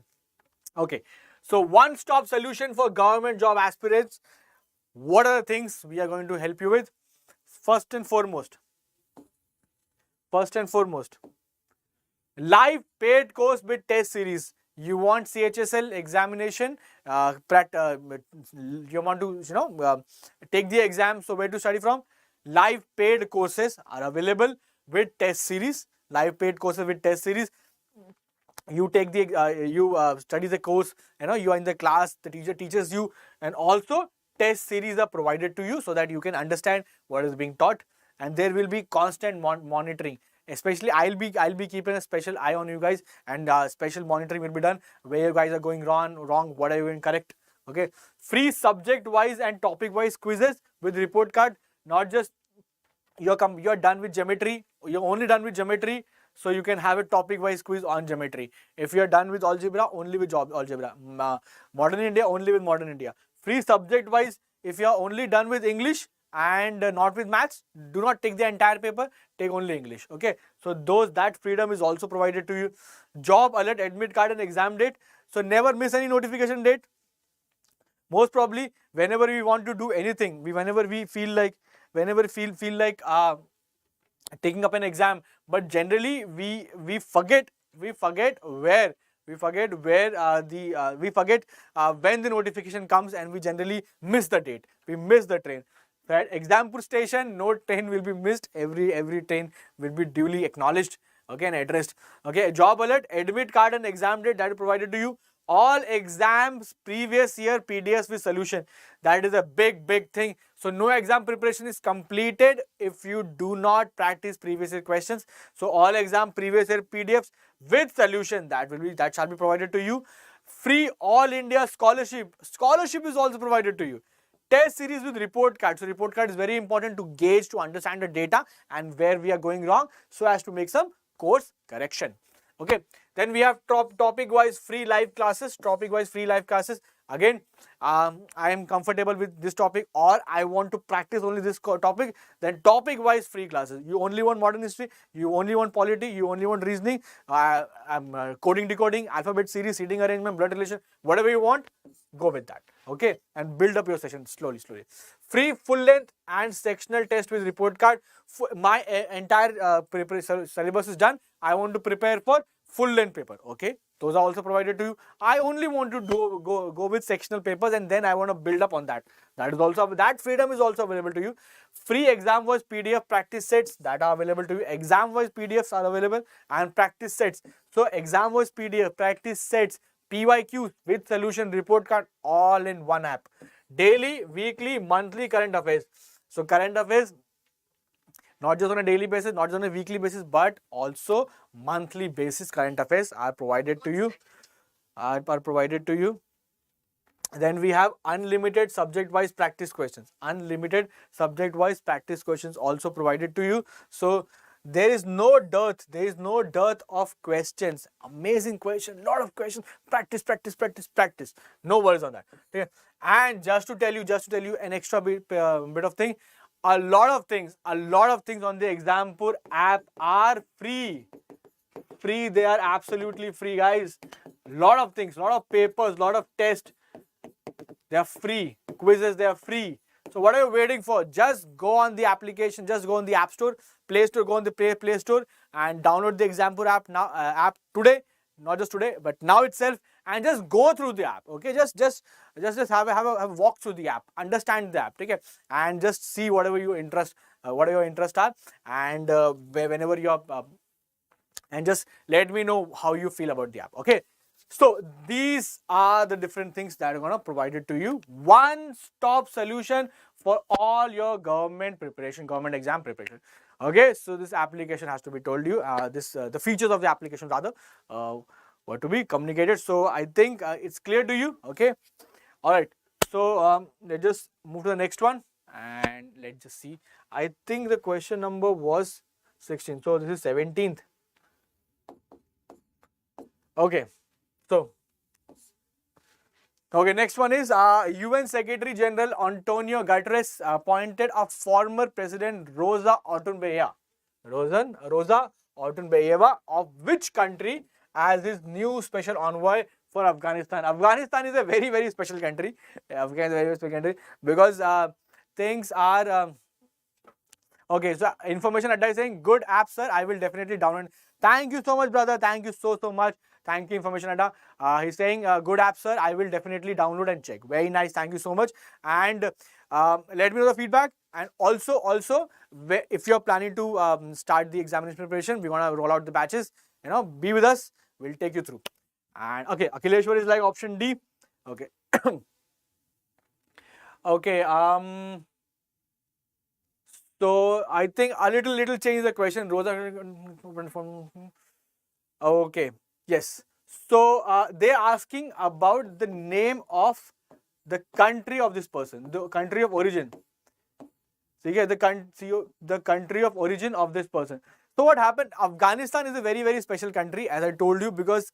Okay. So one-stop solution for government job aspirants. What are the things we are going to help you with? First and foremost, First and foremost, live paid course with test series. You want CHSL examination, you want to take the exam. So where to study from? Live paid courses are available with test series. Live paid courses with test series. You take the study the course. You are in the class. The teacher teaches you, and also test series are provided to you so that you can understand what is being taught. And there will be constant monitoring. Especially, I'll be keeping a special eye on you guys, and special monitoring will be done where you guys are going wrong, what are you doing correct. Okay, free subject wise and topic wise quizzes with report card. Not just you're done with geometry. You're only done with geometry. So you can have a topic wise quiz on geometry. If you are done with algebra, only with algebra. Modern India, only with modern India. Free subject wise, if you are only done with English and not with maths, do not take the entire paper, take only English. Okay, so that freedom is also provided to you. Job alert, admit card and exam date. So never miss any notification date. Most probably, whenever we want to do anything, whenever we feel like taking up an exam, but generally we forget when the notification comes, and we generally miss the date. We miss the train. At Exampur station, no train will be missed. Every train will be duly acknowledged, okay, and addressed. Okay, job alert, admit card and exam date, that is provided to you. All exams previous year PDFs with solution. That is a big thing. So no exam preparation is completed if you do not practice previous year questions. So all exam previous year PDFs with solution, that shall be provided to you. Free all India scholarship. Scholarship is also provided to you. Test series with report card. So report card is very important to gauge, to understand the data and where we are going wrong, so as to make some course correction. Okay, then we have topic wise free live classes. Again, I am comfortable with this topic, or I want to practice only this topic, then topic wise free classes. You only want modern history, you only want polity, you only want reasoning, coding, decoding, alphabet series, seating arrangement, blood relation, whatever you want, go with that. Okay, and build up your session slowly. Free full length and sectional test with report card. My entire syllabus is done. I want to prepare for full length paper. Okay, those are also provided to you. I only want to go with sectional papers, and then I want to build up on that. That freedom is also available to you. Free exam wise PDF practice sets, that are available to you. Exam wise PDFs are available, and practice sets. So exam wise PDF, practice sets, PYQs with solution, report card, all in one app. Daily, weekly, monthly current affairs. So current affairs, not just on a daily basis, not just on a weekly basis, but also monthly basis current affairs are provided to you. Then we have unlimited subject-wise practice questions. Unlimited subject-wise practice questions also provided to you. So there is no dearth of questions. Amazing question, lot of questions. Practice. No worries on that. Okay. And just to tell you an extra bit of thing. A lot of things on the Exampur app are free. They are absolutely free, guys. Lot of things, lot of papers, lot of tests, they are free. Quizzes, they are free. So what are you waiting for? Just go on the application, just go on the App Store, Play Store, go on the Play Store and download the Exampur app now. App today, not just today, but now itself, and just go through the app. Okay, just have a walk through the app, understand the app, okay, and just see whatever your interest are, and whenever you are, and just let me know how you feel about the app. Okay. So these are the different things that are going to provided to you. One-stop solution for all your government exam preparation. Okay, so this application has to be told you. The features of the application rather were to be communicated. So I think it's clear to you. Okay, all right. So let's just move to the next one, and let's just see. I think the question number was 16. So this is 17th. Okay. So, okay, next one is UN Secretary General Antonio Guterres appointed a former President Rosa Otunbayeva of which country as his new special envoy for Afghanistan. Afghanistan is a very special country. Afghanistan is a very special country because things are Okay, so information Adda is saying, good app, sir. I will definitely download. Thank you so much, brother. Thank you so much. Thank you, information Adda. He's saying, good app, sir. I will definitely download and check. Very nice. Thank you so much. And let me know the feedback. And also, if you're planning to start the examination preparation, we want to roll out the batches. Be with us. We'll take you through. And okay, Akhileshwar is like option D. Okay. Okay. So I think a little change the question. Rosa. Okay. Yes. So they're asking about the name of the country of this person, the country of origin. So yeah, the country of origin of this person. So what happened? Afghanistan is a very special country, as I told you, because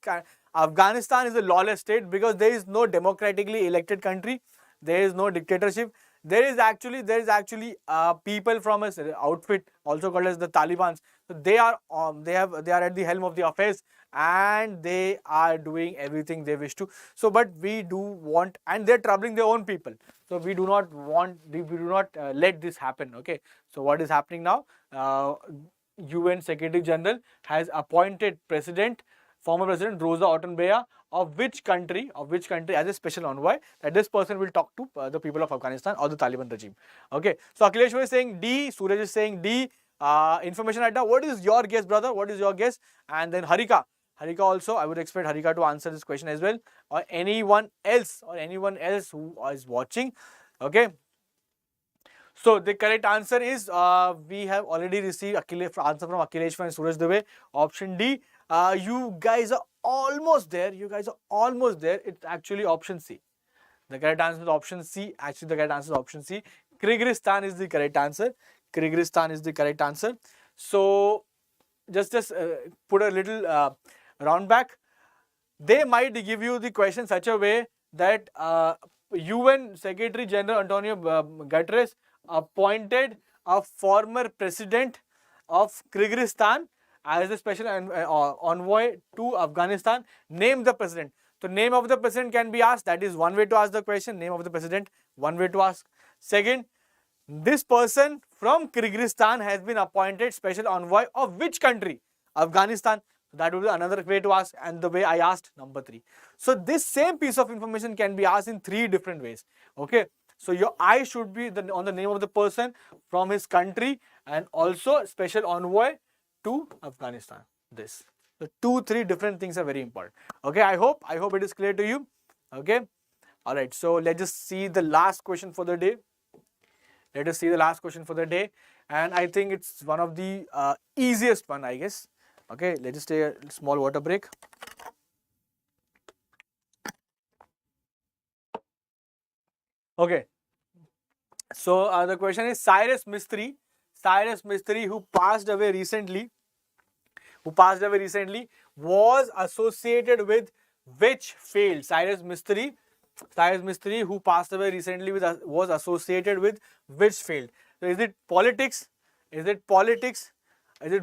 Afghanistan is a lawless state, because there is no democratically elected country, there is no dictatorship. There is actually people from a outfit also called as the Taliban. So they are at the helm of the affairs, and they are doing everything they wish to. So, but we do want, and they're troubling their own people. So we do not let this happen. Okay. So what is happening now? UN Secretary General has appointed former President Rosa Otunbaya of which country as a special envoy, that this person will talk to the people of Afghanistan or the Taliban regime. Okay. So Akhileshwar is saying D, Suraj is saying D. Information Adda, what is your guess, brother? What is your guess? And then Harika also, I would expect Harika to answer this question as well, or anyone else who is watching. Okay. So the correct answer is we have already received answer from Akhileshwar and Suraj Dubey. Option D. You guys are almost there. It's actually option C. The correct answer is option C. Actually, the correct answer is option C. Kyrgyzstan is the correct answer. So just put a little round back. They might give you the question such a way that UN Secretary General Antonio Guterres appointed a former president of Kyrgyzstan as a special envoy to Afghanistan. Name the president. So name of the president can be asked. That is one way to ask the question. Name of the president, one way to ask. Second, this person from Kyrgyzstan has been appointed special envoy of which country? Afghanistan. That would be another way to ask, and the way I asked, number 3. So this same piece of information can be asked in 3 different ways. Okay. So your eye should be on the name of the person from his country, and also special envoy to Afghanistan. This. So 2-3 different things are very important. Okay. I hope it is clear to you. Okay. All right. So let's just see the last question for the day. And I think it's one of the easiest one, I guess. Okay, let's just take a small water break. Okay. So the question is Cyrus Mistry, who passed away recently, was associated with which field? Cyrus Mistry, who passed away recently, was associated with which field? So is it politics? Is it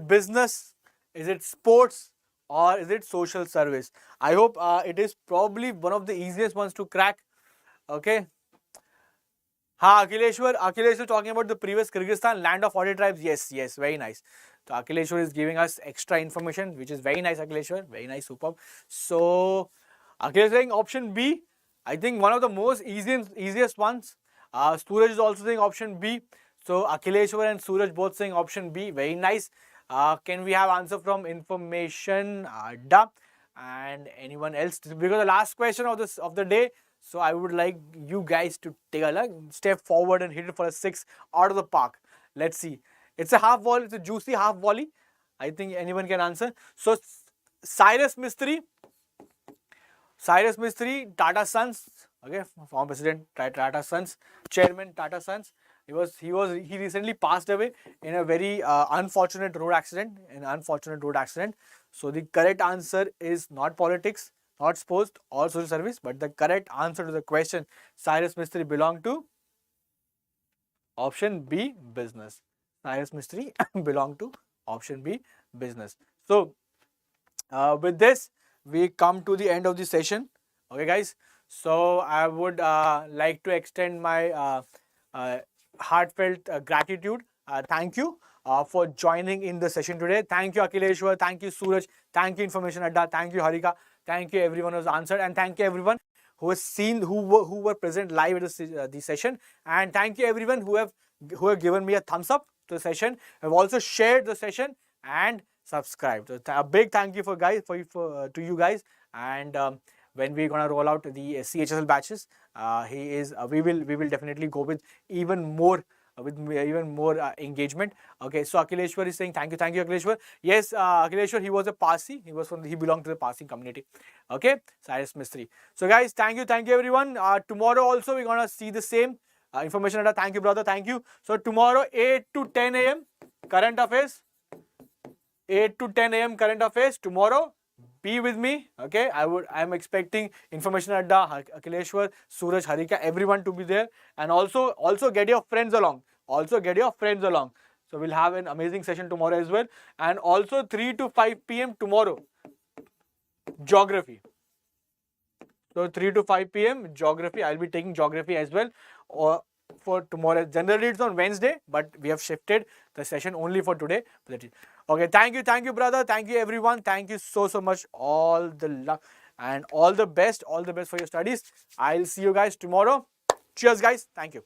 business? Is it sports? Or is it social service? I hope it is probably one of the easiest ones to crack. Okay. Akhileshwar talking about the previous Kyrgyzstan, land of 40 tribes. Yes, very nice. So Akhileshwar is giving us extra information, which is very nice, Akhileshwar. Very nice, superb. So Akhileshwar is saying option B. I think one of the most easiest ones. Suraj is also saying option B. So Akhileshwar and Suraj both saying option B. Very nice. Can we have answer from information Adda and anyone else? Because the last question of the day. So I would like you guys to take a step forward and hit it for a 6 out of the park. Let's see. It's a half volley. It's a juicy half volley. I think anyone can answer. So Cyrus Mistry, Tata Sons. Okay, former president, Tata Sons, chairman, Tata Sons. He recently passed away in a very unfortunate road accident. So the correct answer is not politics, not sports or social service, but the correct answer to the question, Cyrus Mistry, belong to option B, business. Cyrus Mistry belong to option B, business. So with this, we come to the end of the session. Okay, guys. So I would like to extend my heartfelt gratitude thank you for joining in the session today. Thank you, Akhileshwar. Thank you, Suraj. Thank you, Information Adda. Thank you, Harika. Thank you, everyone who has answered. And thank you, everyone who has seen, who were present live at the session. And thank you, everyone who have given me a thumbs up to the session, have also shared the session and subscribed. So a big thank you to you guys. And when we're gonna roll out the CHSL batches, we will definitely go with even more engagement. Okay, so Akhileshwar is saying thank you, Akhileshwar. Yes, Akhileshwar, he was a Parsi. He belonged to the Parsi community. Okay, Cyrus Mistry. So guys, thank you everyone. Tomorrow also we're gonna see the same information. Thank you, brother. Thank you. So tomorrow 8 to 10 a.m. current affairs. 8 to 10 a.m. current affairs tomorrow. Be with me, okay? I'm expecting Information Adda, Akhileshwar, Suraj, Harika, everyone to be there, and also get your friends along. So we'll have an amazing session tomorrow as well, and also 3 to 5 p.m. tomorrow, geography. So 3 to 5 p.m. geography. I'll be taking geography as well, or for tomorrow. Generally it's on Wednesday, but we have shifted the session only for today. Okay, thank you, brother. Thank you, everyone. Thank you so much. All the luck and all the best for your studies. I'll see you guys tomorrow. Cheers, guys. Thank you.